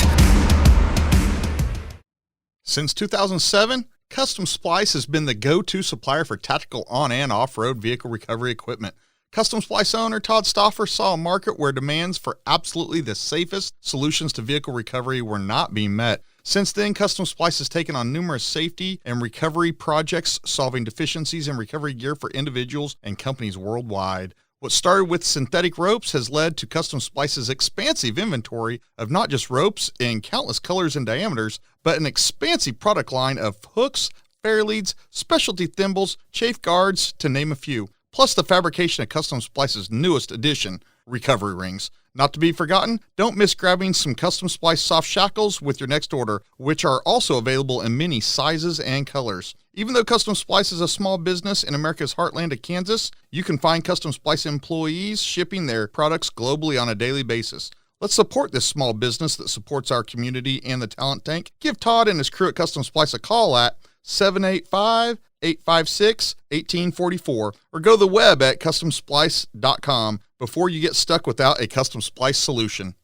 Since 2007, Custom Splice has been the go-to supplier for tactical on- and off-road vehicle recovery equipment. Custom Splice owner Todd Stauffer saw a market where demands for absolutely the safest solutions to vehicle recovery were not being met. Since then, Custom Splice has taken on numerous safety and recovery projects, solving deficiencies in recovery gear for individuals and companies worldwide. What started with synthetic ropes has led to Custom Splice's expansive inventory of not just ropes in countless colors and diameters, but an expansive product line of hooks, fair leads, specialty thimbles, chafe guards, to name a few. Plus the fabrication of Custom Splice's newest addition, recovery rings. Not to be forgotten, don't miss grabbing some Custom Splice soft shackles with your next order, which are also available in many sizes and colors. Even though Custom Splice is a small business in America's heartland of Kansas, you can find Custom Splice employees shipping their products globally on a daily basis. Let's support this small business that supports our community and the Talent Tank. Give Todd and his crew at Custom Splice a call at 785-856-1844 or go to the web at customsplice.com before you get stuck without a custom splice solution.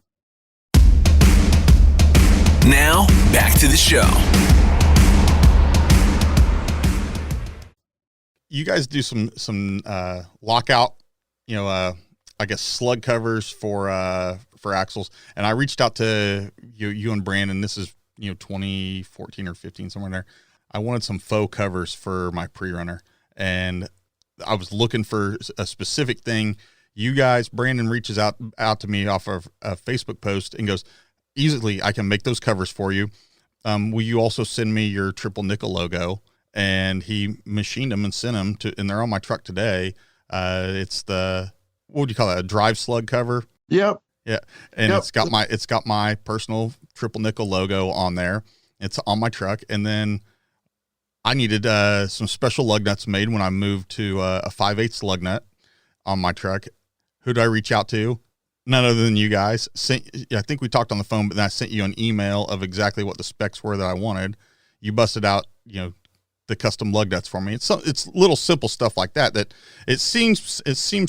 Now, back to the show. You guys do some lockout, I guess slug covers for axles. And I reached out to you and Brandon. This is 2014 or 15, somewhere in there. I wanted some faux covers for my pre-runner, and I was looking for a specific thing. You guys, Brandon reaches out to me off of a Facebook post and goes, easily, I can make those covers for you. Will you also send me your triple nickel logo? And he machined them and sent them and they're on my truck today. It's what would you call it? A drive slug cover. Yep. Yeah. And it's got my personal triple nickel logo on there. It's on my truck. And then I needed some special lug nuts made when I moved to a 5/8 lug nut on my truck. Who did I reach out to? None other than you guys. I think we talked on the phone, but then I sent you an email of exactly what the specs were that I wanted. You busted out, the custom lug nuts for me. It's little simple stuff like that it seems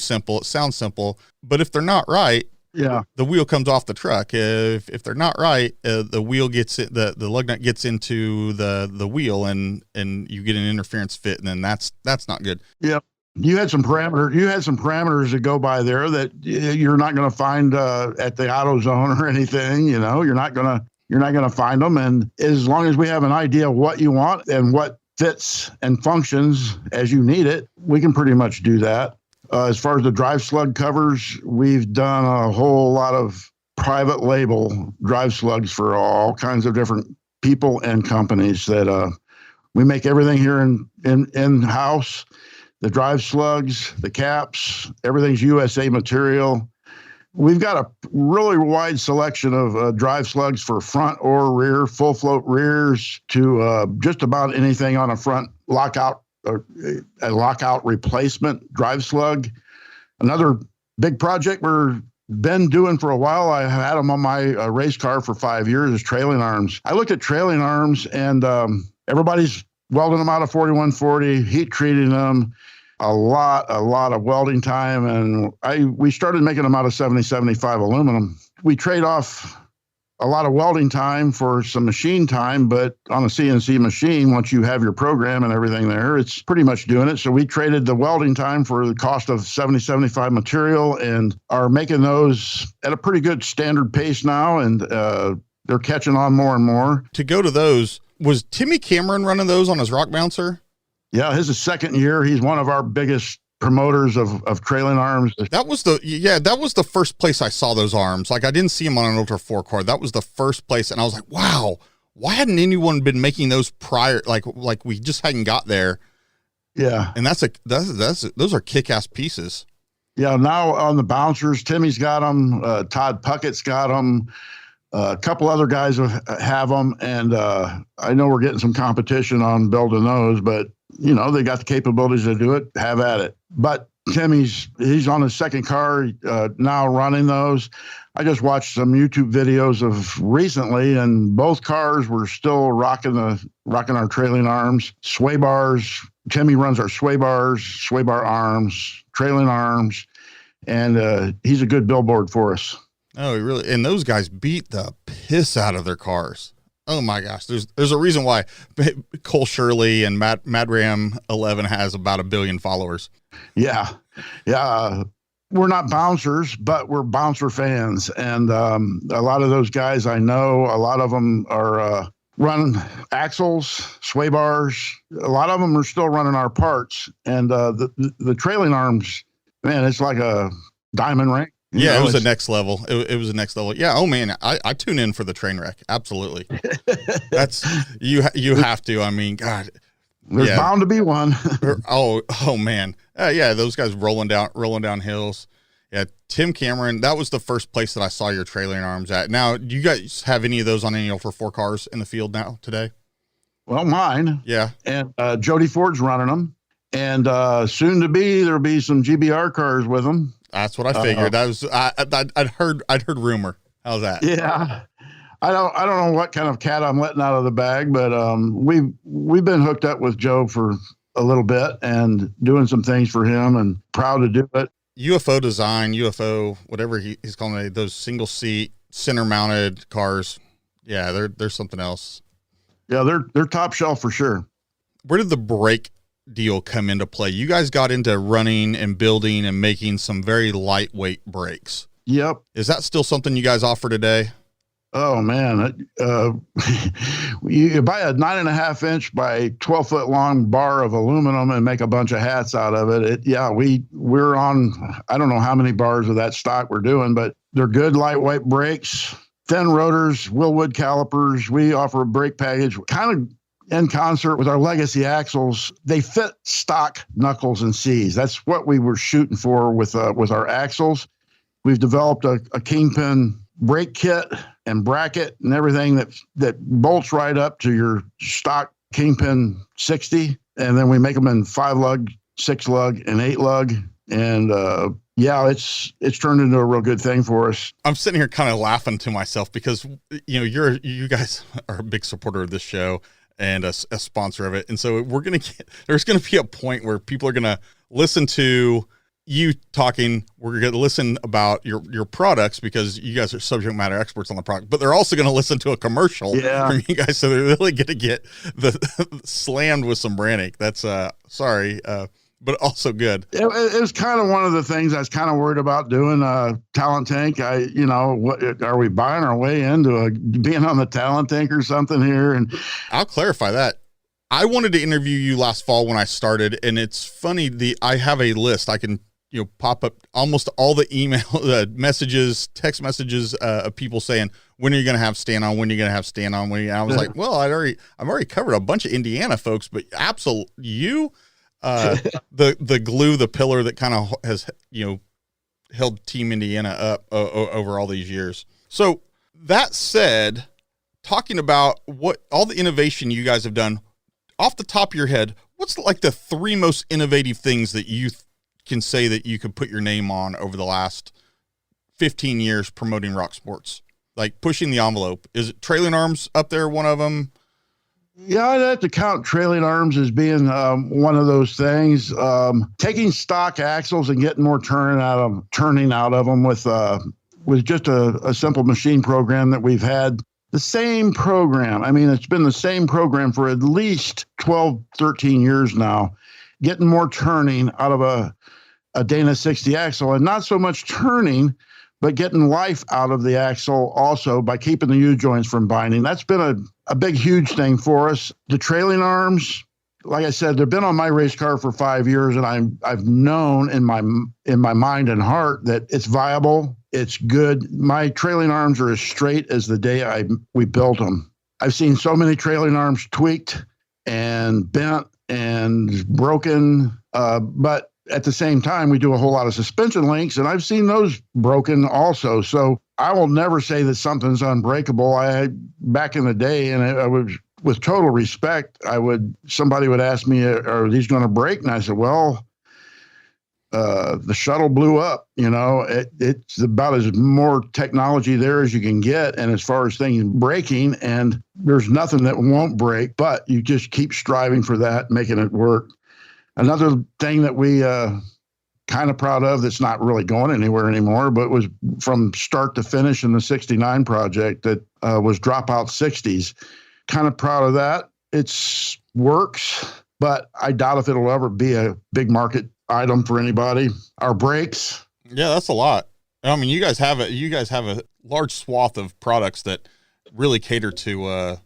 simple. It sounds simple, but if they're not right, yeah, the wheel comes off the truck. If they're not right, the wheel gets it, the lug nut gets into the wheel and you get an interference fit, and then that's not good. Yep. You had some parameters to go by there that you're not going to find at the AutoZone or anything. You're not going to find them. And as long as we have an idea of what you want and what fits and functions as you need it, we can pretty much do that. As far as the drive slug covers, we've done a whole lot of private label drive slugs for all kinds of different people and companies that we make everything here in house. The drive slugs, the caps, everything's USA material. We've got a really wide selection of drive slugs for front or rear, full float rears to just about anything on a front lockout, a lockout replacement drive slug. Another big project we've been doing for a while, I had them on my race car for 5 years, is trailing arms. I looked at trailing arms and everybody's welding them out of 4140, heat treating them. A lot of welding time, and we started making them out of 70-75 aluminum. We trade off a lot of welding time for some machine time, but on a CNC machine, once you have your program and everything there, it's pretty much doing it. So we traded the welding time for the cost of 70-75 material and are making those at a pretty good standard pace now, and they're catching on more and more. To go to those, was Timmy Cameron running those on his rock bouncer? Yeah, his is second year. He's one of our biggest promoters of trailing arms. That was the first place I saw those arms. Like, I didn't see them on an Ultra 4 car. That was the first place, and I was like, wow, why hadn't anyone been making those prior? Like we just hadn't got there. Yeah, and those are kick-ass pieces. Yeah, now on the bouncers, Timmy's got them. Todd Puckett's got them. A couple other guys have them, and I know we're getting some competition on building those, but they got the capabilities to do it. Have at it. But he's on his second car now running those. I just watched some YouTube videos of recently, and both cars were still rocking our trailing arms, sway bars. Timmy runs our sway bars, sway bar arms, trailing arms, and he's a good billboard for us. Oh, really? And those guys beat the piss out of their cars. Oh my gosh. There's a reason why Cole Shirley and Mad Ram 11 has about 1 billion followers. Yeah. Yeah. We're not bouncers, but we're bouncer fans. And a lot of those guys I know, a lot of them are running axles, sway bars. A lot of them are still running our parts. And the trailing arms, man, it's like a diamond ring. It was the next level. It was the next level. Yeah. Oh man, I tune in for the train wreck. Absolutely. That's you have to. I mean, God, there's bound to be one. oh man. Yeah. Those guys rolling down hills. Yeah. Tim Cameron. That was the first place that I saw your trailing arms at. Now, do you guys have any of those on any Ultra 4 cars in the field now today? Well, mine. Yeah. And Jody Ford's running them, and soon to be there'll be some GBR cars with them. That's what I figured. I'd heard rumor. How's that? Yeah. I don't know what kind of cat I'm letting out of the bag, but we've been hooked up with Joe for a little bit and doing some things for him, and proud to do it. UFO design, UFO, whatever he's calling it, those single seat, center mounted cars. Yeah, there's something else. Yeah, they're top shelf for sure. Where did the brake deal come into play? You guys got into running and building and making some very lightweight brakes. Yep. Is that still something you guys offer today? Oh man, you buy a 9.5-inch by 12-foot long bar of aluminum and make a bunch of hats out of it. We're on, I don't know how many bars of that stock we're doing, but they're good lightweight brakes, thin rotors, Willwood calipers. We offer a brake package kind of in concert with our legacy axles. They fit stock knuckles and C's. That's what we were shooting for with our axles. We've developed a kingpin brake kit and bracket and everything that bolts right up to your stock kingpin 60. And then we make them in 5-lug, 6-lug, and 8-lug. And it's turned into a real good thing for us. I'm sitting here kind of laughing to myself because, you guys are a big supporter of this show and a sponsor of it. And so there's going to be a point where people are going to listen to you talking. We're going to listen about your products because you guys are subject matter experts on the product, but they're also going to listen to a commercial from you guys. So they're really going to get slammed with some branding. That's sorry. But also good. It was kind of one of the things I was kind of worried about doing. Talent Tank. What are we buying our way into being on the Talent Tank or something here? And I'll clarify that. I wanted to interview you last fall when I started, and it's funny. I have a list. I can pop up almost all the email messages, text messages of people saying, when are you going to have Stan on? When are you going to have Stan on? I was like, well, I've already covered a bunch of Indiana folks, but absolutely you. The glue, the pillar that kind of has, held Team Indiana up over all these years. So that said, talking about what all the innovation you guys have done off the top of your head, what's like the 3 most innovative things that you can say that you could put your name on over the last 15 years promoting rock sports, like pushing the envelope? Is it trailing arms up there? One of them? Yeah, I'd have to count trailing arms as being one of those things. Taking stock axles and getting more turning out of them with just a simple machine program that we've had. The same program. I mean, it's been the same program for at least 12, 13 years now. Getting more turning out of a Dana 60 axle, and not so much turning, but getting life out of the axle also by keeping the U-joints from binding. That's been a big, huge thing for us. The trailing arms, like I said, they've been on my race car for 5 years, and I've known in my mind and heart that it's viable, it's good. My trailing arms are as straight as the day we built them. I've seen so many trailing arms tweaked and bent and broken, but at the same time, we do a whole lot of suspension links, and I've seen those broken also. So I will never say that something's unbreakable. Back in the day, and I was, with total respect, somebody would ask me, are these going to break? And I said, well, the shuttle blew up. It's about as more technology there as you can get. And as far as things breaking, and there's nothing that won't break, but you just keep striving for that, making it work. Another thing that we kind of proud of that's not really going anywhere anymore, but was from start to finish in the 69 project that was Dropout 60s. Kind of proud of that. It works, but I doubt if it'll ever be a big market item for anybody. Our brakes. Yeah, that's a lot. I mean, you guys have a large swath of products that really cater to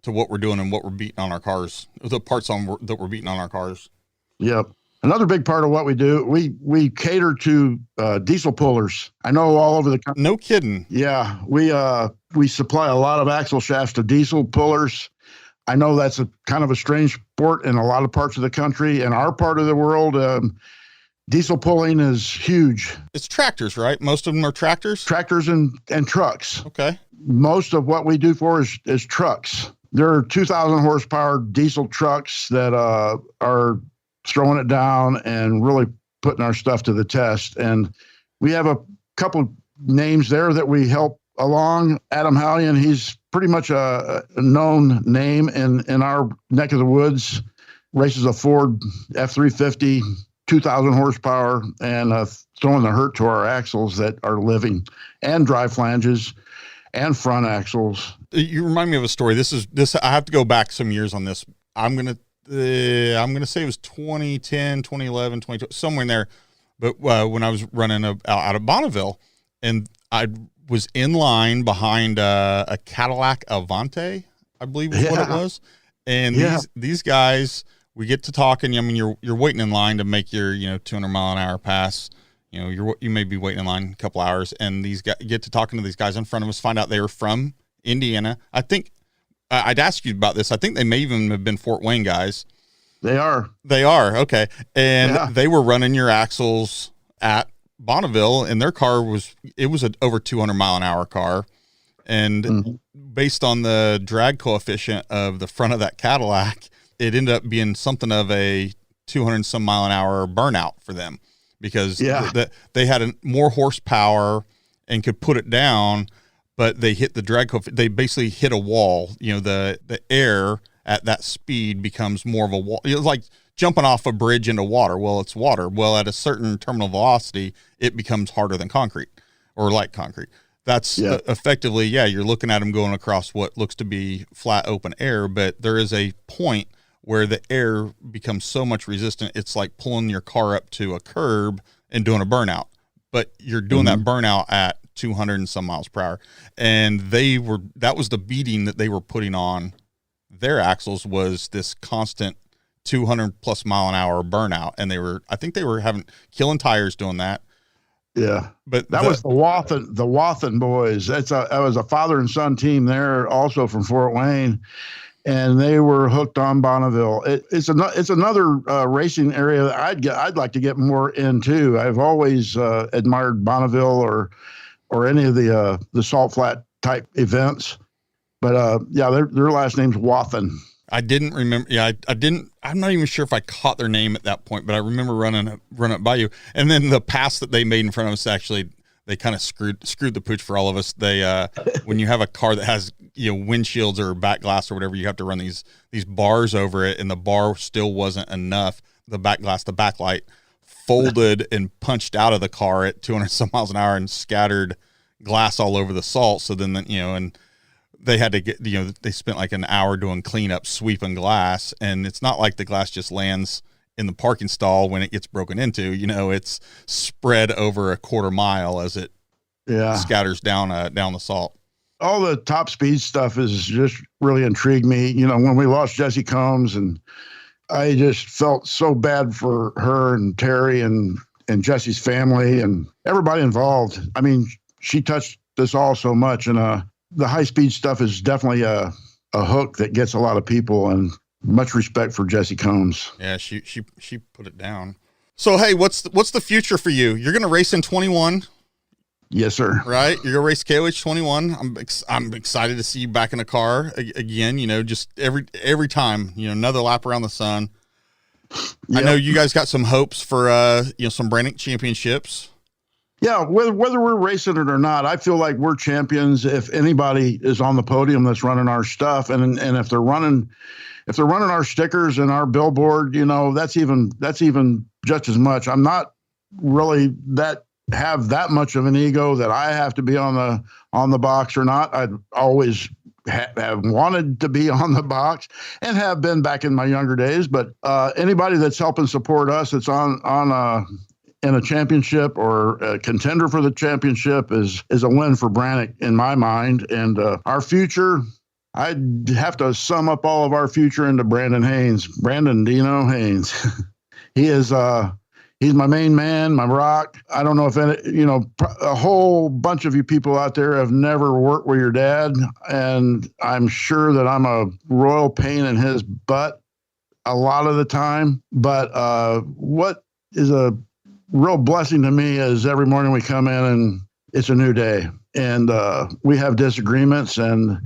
what we're doing and what we're beating on our cars, the parts that we're beating on our cars. Yep. Another big part of what we do, we cater to diesel pullers. I know all over the country. No kidding. Yeah, we supply a lot of axle shafts to diesel pullers. I know that's a kind of a strange sport in a lot of parts of the country. In our part of the world, diesel pulling is huge. It's tractors, right? Most of them are tractors? Tractors and trucks. Okay. Most of what we do for is trucks. There are 2,000 horsepower diesel trucks that are throwing it down and really putting our stuff to the test. And we have a couple of names there that we help along. Adam Hallion, he's pretty much a known name in our neck of the woods. Races a Ford F-350, 2,000 horsepower, and throwing the hurt to our axles that are living, and drive flanges and front axles. You remind me of a story. This. I have to go back some years on this. I'm gonna say it was 2010, 2011, 2012, somewhere in there. But when I was running out of Bonneville, and I was in line behind a Cadillac Avante, I believe is what it was. And these guys, we get to talking. I mean, you're waiting in line to make your 200 mile an hour pass. You may be waiting in line a couple hours, and these guys get to talking to these guys in front of us. Find out they were from Indiana. I think I'd ask you about this. I think they may even have been Fort Wayne guys. They are. Okay. And they were running your axles at Bonneville, and their car was an over 200 mile an hour car. And based on the drag coefficient of the front of that Cadillac, it ended up being something of a 200 some mile an hour burnout for them, because they had more horsepower and could put it down, but they hit the drag coefficient. They basically hit a wall. The air at that speed becomes more of a wall. It was like jumping off a bridge into water. Well, it's water. Well, at a certain terminal velocity, it becomes harder than concrete, or like concrete. That's effectively, you're looking at them going across what looks to be flat open air, but there is a point where the air becomes so much resistant, it's like pulling your car up to a curb and doing a burnout. But you're doing that burnout at 200 and some miles per hour. And that was the beating that they were putting on their axles, was this constant 200 plus mile an hour burnout. And I think they were killing tires doing that. Yeah. But that was the Wathen boys. That was a father and son team there, also from Fort Wayne. And they were hooked on Bonneville. It's another racing area that I'd like to get more into. I've always admired Bonneville or any of the salt flat type events, but their last name's Wathen. I didn't remember. Yeah, I didn't. I'm not even sure if I caught their name at that point, but I remember running it by you. And then the pass that they made in front of us, actually, they kind of screwed the pooch for all of us. They when you have a car that has windshields or back glass or whatever, you have to run these bars over it, and the bar still wasn't enough. The back glass, the backlight, folded and punched out of the car at 200 some miles an hour and scattered glass all over the salt. So then and they had to get they spent like an hour doing cleanup, sweeping glass, and it's not like the glass just lands in the parking stall when it gets broken into. It's spread over a quarter mile as it scatters down the salt. All the top speed stuff is just really intrigued me. When we lost Jesse Combs, and I just felt so bad for her and Terry and Jesse's family and everybody involved. I mean, she touched us all so much, and the high speed stuff is definitely a hook that gets a lot of people, and much respect for Jesse Combs. Yeah, she put it down. So hey, what's the future for you? You're going to race in 21. Yes, sir. Right, you're going to race KOH 21. I'm excited to see you back in a car again. Just every time. Another lap around the sun. Yep. I know you guys got some hopes for some Brannick championships. Yeah, whether we're racing it or not, I feel like we're champions if anybody is on the podium that's running our stuff, and if they're running our stickers and our billboard, that's even just as much. I'm not really have that much of an ego that I have to be on the box or not. I'd always have wanted to be on the box and have been back in my younger days. But anybody that's helping support us, that's in a championship or a contender for the championship is a win for Brannick in my mind. And our future, I'd have to sum up all of our future into Brandon Dino Haynes. He is he's my main man, my rock. I don't know if a whole bunch of you people out there have never worked with your dad, and I'm sure that I'm a royal pain in his butt a lot of the time. But what is a real blessing to me is every morning we come in and it's a new day, and we have disagreements, and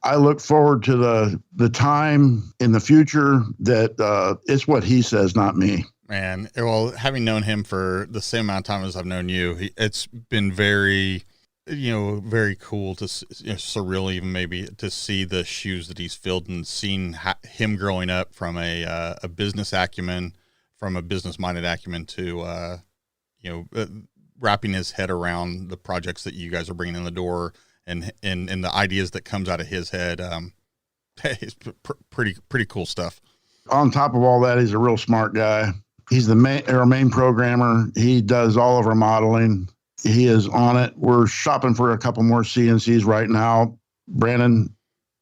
I look forward to the time in the future that it's what he says, not me. Man, well, having known him for the same amount of time as I've known you, it's been very very cool to surreal even maybe to see the shoes that he's filled and seeing him growing up from a business acumen, from a business minded acumen to, wrapping his head around the projects that you guys are bringing in the door and the ideas that comes out of his head. It's pretty cool stuff. On top of all that, he's a real smart guy. He's our main programmer. He does all of our modeling. He is on it. We're shopping for a couple more CNCs right now. Brandon,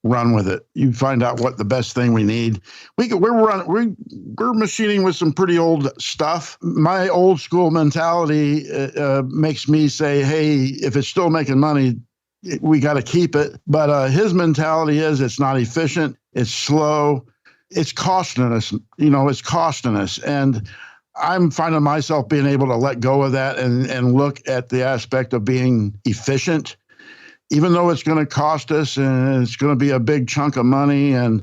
run with it. You find out what the best thing we need. We're machining with some pretty old stuff. My old school mentality makes me say, hey, if it's still making money, we got to keep it. But his mentality is it's not efficient. It's slow. It's costing us. It's costing us. And I'm finding myself being able to let go of that and look at the aspect of being efficient, even though it's going to cost us and it's going to be a big chunk of money and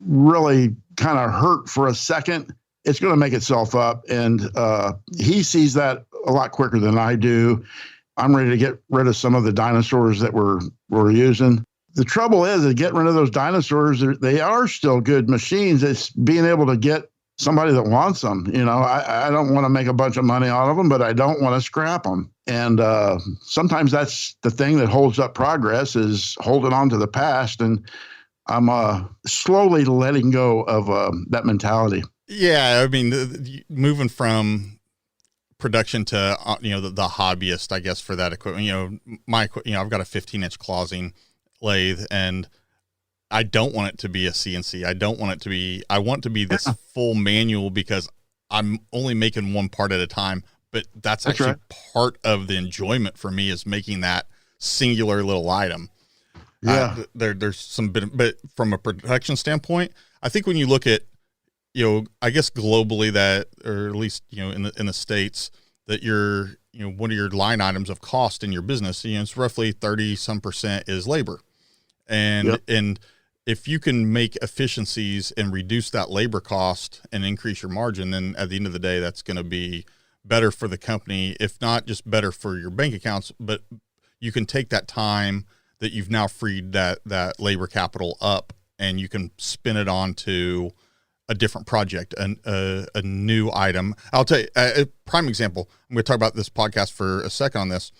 really kind of hurt for a second. It's going to make itself up. And he sees that a lot quicker than I do. I'm ready to get rid of some of the dinosaurs that we're using. The trouble is getting rid of those dinosaurs, they are still good machines. It's being able to get somebody that wants them. I don't want to make a bunch of money out of them, but I don't want to scrap them. And sometimes that's the thing that holds up progress, is holding on to the past. And I'm slowly letting go of that mentality. Yeah. I mean, moving from production to, the hobbyist, I guess, for that equipment, I've got a 15-inch clausing lathe, and I don't want it to be a CNC. I want to be this full manual, because I'm only making one part at a time, but that's actually right. Part of the enjoyment for me is making that singular little item. Yeah. There's some bit, but from a production standpoint, I think when you look at, I guess globally that, or at least, in the States, that one of your line items of cost in your business, it's roughly 30% is labor. And if you can make efficiencies and reduce that labor cost and increase your margin, then at the end of the day, that's going to be better for the company, if not just better for your bank accounts, but you can take that time that you've now freed that labor capital up, and you can spin it on to a different project, a new item. I'll tell you a prime example. I'm going to talk about this podcast for a second on this,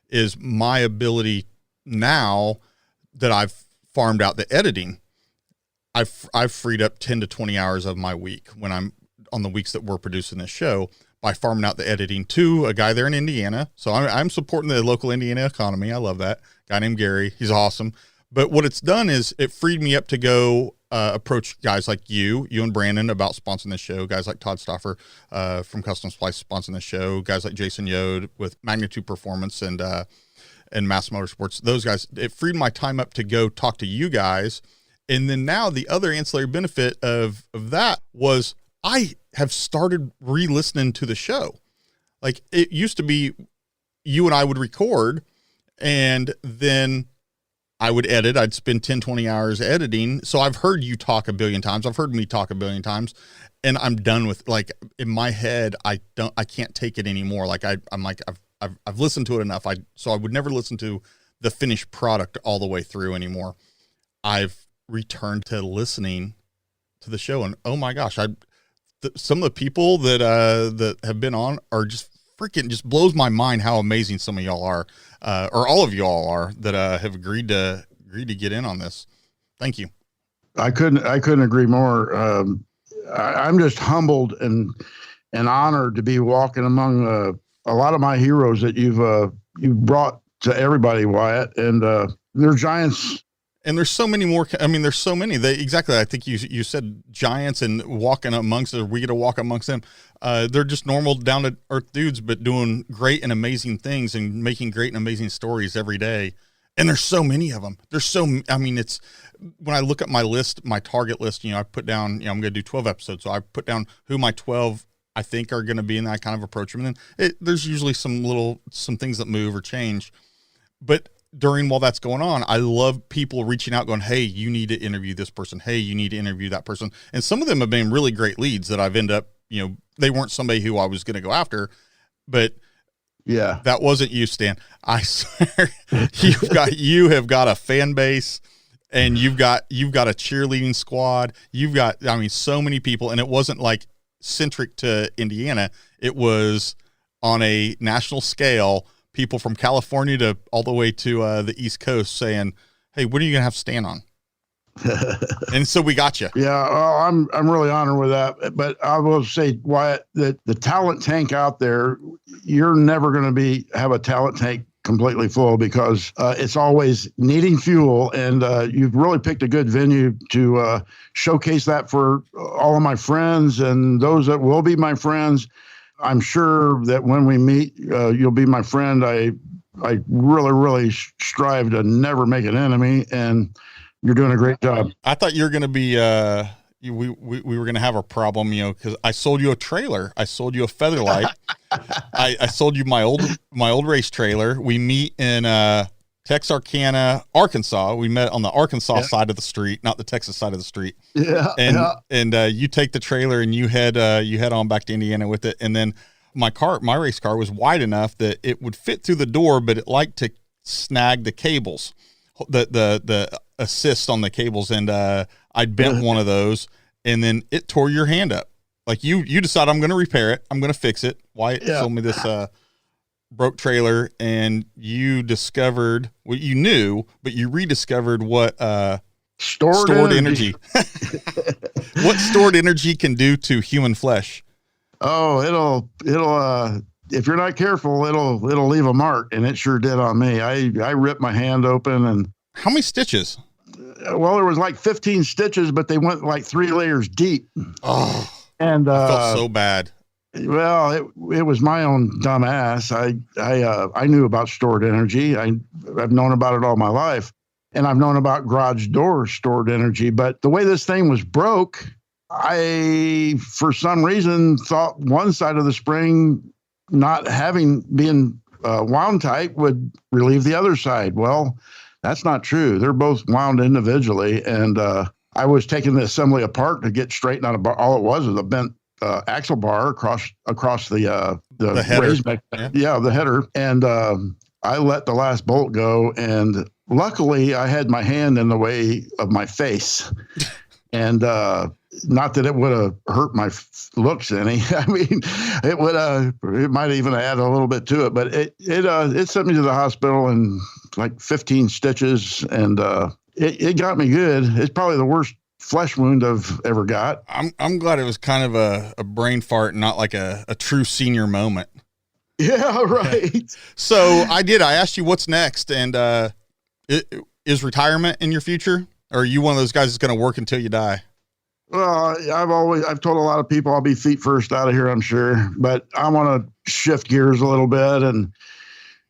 is my ability now that I've farmed out the editing. I've freed up 10 to 20 hours of my week when I'm on the weeks that we're producing this show by farming out the editing to a guy there in Indiana. So I'm supporting the local Indiana economy. I love that guy named Gary. He's awesome. But what it's done is it freed me up to go approach guys like you and Brandon about sponsoring the show, guys like Todd Stoffer from Custom Splice sponsoring the show, guys like Jason Yode with Magnitude Performance and Mass Motorsports. Those guys, it freed my time up to go talk to you guys. And then now the other ancillary benefit of that was I have started re-listening to the show. Like, it used to be you and I would record, and then I would edit. I'd spend 10, 20 hours editing. So I've heard you talk a billion times. I've heard me talk a billion times, and I'm done with, like, in my head, I can't take it anymore. Like I'm like, I've listened to it enough. So I would never listen to the finished product all the way through anymore. I've returned to listening to the show, and oh my gosh, some of the people that have been on are just freaking, just blows my mind how amazing some of y'all are, or all of y'all are, that have agreed to get in on this. Thank you. I couldn't agree more. I'm just humbled and honored to be walking among a lot of my heroes that you've brought to everybody, Wyatt, and they're giants. And there's so many more. I mean, there's so many. Exactly. I think you said giants, and walking amongst, or we get to walk amongst them. They're just normal, down to earth dudes, but doing great and amazing things and making great and amazing stories every day. And there's so many of them. It's, when I look at my list, my target list, I put down, I'm going to do 12 episodes. So I put down who my 12 I think are going to be in that kind of approach. And then there's usually some things that move or change, but while that's going on, I love people reaching out going, hey, you need to interview this person. Hey, you need to interview that person. And some of them have been really great leads that I've ended up, they weren't somebody who I was going to go after, but Yeah. That wasn't you, Stan. I swear you have got a fan base, and you've got a cheerleading squad. You've got, I mean, so many people, and it wasn't like centric to Indiana. It was on a national scale, people from California to all the way to the East Coast saying, "Hey, when are you going to have Stan on?" And so we got you. Yeah, well, I'm really honored with that. But I will say, Wyatt, that the talent tank out there, you're never going to have a talent tank completely full, because it's always needing fuel. And you've really picked a good venue to showcase that for all of my friends and those that will be my friends. I'm sure that when we meet, you'll be my friend. I really, really strive to never make an enemy, and you're doing a great job. I thought you were going to be, we were going to have a problem, because I sold you a trailer. I sold you a Featherlight. I sold you my old race trailer. We meet in Texarkana, Arkansas. We met on the Arkansas side of the street, not the Texas side of the street. Yeah. And you take the trailer and you head on back to Indiana with it. And then my race car was wide enough that it would fit through the door, but it liked to snag the cables, the assist on the cables, and I bent one of those, and then it tore your hand up. Like you decide, I'm going to repair it, I'm going to fix it. Wyatt sold me this broke trailer, and you discovered what you knew, but you rediscovered what stored energy. What stored energy can do to human flesh. Oh, it'll if you're not careful, it'll leave a mark, and it sure did on me. I ripped my hand open. And how many stitches? Well, there was like 15 stitches, but they went like 3 layers deep. Oh, and I felt so bad. Well, it was my own dumb ass. I knew about stored energy. I've known about it all my life, and I've known about garage door stored energy. But the way this thing was broke, I, for some reason, thought one side of the spring not being wound tight would relieve the other side. Well, that's not true. They're both wound individually, and I was taking the assembly apart to get straightened out. All it was a bent axle bar across the header. The header, and I let the last bolt go, and luckily I had my hand in the way of my face, and not that it would have hurt my looks any. I mean, it might even add a little bit to it, but it sent me to the hospital and like 15 stitches, and it got me good. It's probably the worst flesh wound I've ever got. I'm glad it was kind of a brain fart, not like a true senior moment. Yeah, right. So I asked you what's next, and is retirement in your future? Or are you one of those guys that's going to work until you die? Well, I've told a lot of people I'll be feet first out of here, I'm sure, but I want to shift gears a little bit. And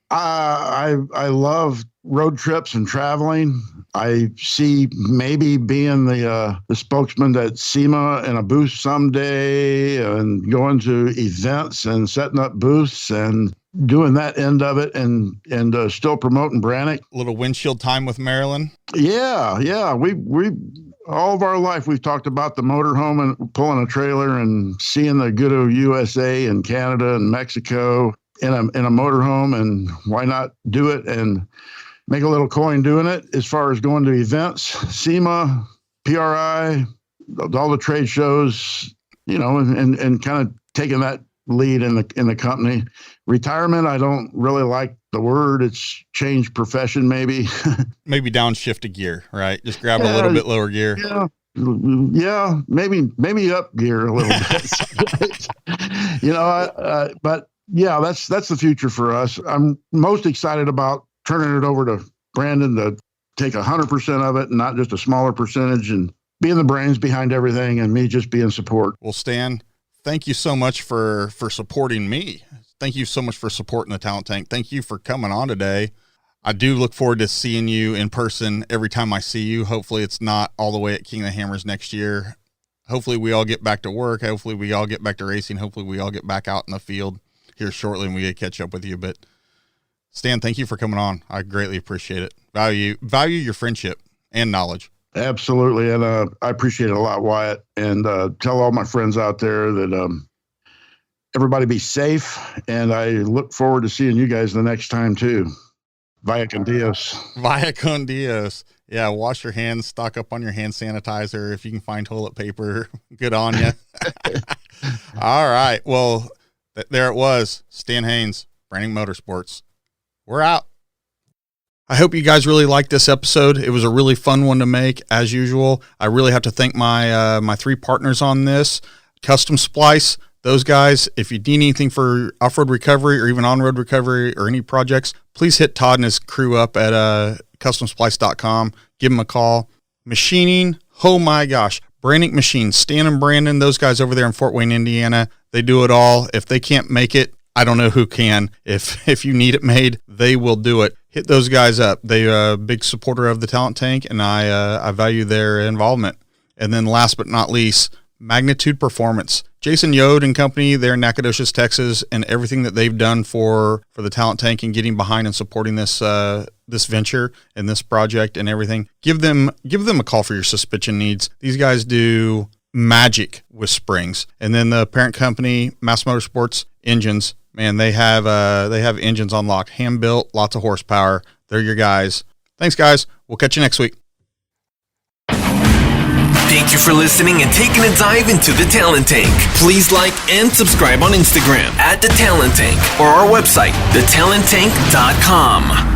I love road trips and traveling. I see maybe being the spokesman at SEMA in a booth someday, and going to events and setting up booths and doing that end of it, and still promoting Brannick. A little windshield time with Marilyn. Yeah. We all of our life we've talked about the motorhome and pulling a trailer and seeing the good of USA and Canada and Mexico in a motorhome, and why not do it and make a little coin doing it. As far as going to events, SEMA, PRI, all the trade shows, and kind of taking that lead in the company. Retirement, I don't really like the word. It's changed profession, maybe. Maybe downshift a gear, right? Just grab a little bit lower gear. Yeah, maybe up gear a little bit. But yeah, that's the future for us. I'm most excited about turning it over to Brandon to take 100% of it and not just a smaller percentage, and being the brains behind everything, and me just being support. Well, Stan, thank you so much for supporting me. Thank you so much for supporting the Talent Tank. Thank you for coming on today. I do look forward to seeing you in person every time I see you. Hopefully it's not all the way at King of the Hammers next year. Hopefully we all get back to work. Hopefully we all get back to racing. Hopefully we all get back out in the field here shortly and we get catch up with you. But Stan, thank you for coming on. I greatly appreciate it. Value your friendship and knowledge. Absolutely. And I appreciate it a lot, Wyatt. And tell all my friends out there that everybody be safe, and I look forward to seeing you guys the next time too. Vaya con Dios. Vaya con Dios. Yeah, wash your hands, stock up on your hand sanitizer. If you can find toilet paper, good on you. All right. Well, there it was. Stan Haynes, Branding Motorsports. We're out. I hope you guys really liked this episode. It was a really fun one to make, as usual. I really have to thank my my 3 partners on this. Custom Splice, those guys, if you need anything for off-road recovery or even on-road recovery or any projects, please hit Todd and his crew up at customsplice.com. Give them a call. Machining, oh my gosh. Branding Machines, Stan and Brandon, those guys over there in Fort Wayne, Indiana, they do it all. If they can't make it, I don't know who can. If you need it made, they will do it. Hit those guys up. They're a big supporter of the Talent Tank, and I value their involvement. And then last but not least, Magnitude Performance. Jason Yode and company, they're in Nacogdoches, Texas, and everything that they've done for the Talent Tank and getting behind and supporting this this venture and this project and everything. Give them a call for your suspension needs. These guys do magic with springs. And then the parent company, Mass Motorsports Engines, man, they have engines on lock, hand built, lots of horsepower. They're your guys. Thanks, guys. We'll catch you next week. Thank you for listening and taking a dive into the Talent Tank. Please like and subscribe on Instagram @The Talent Tank or our website, thetalenttank.com.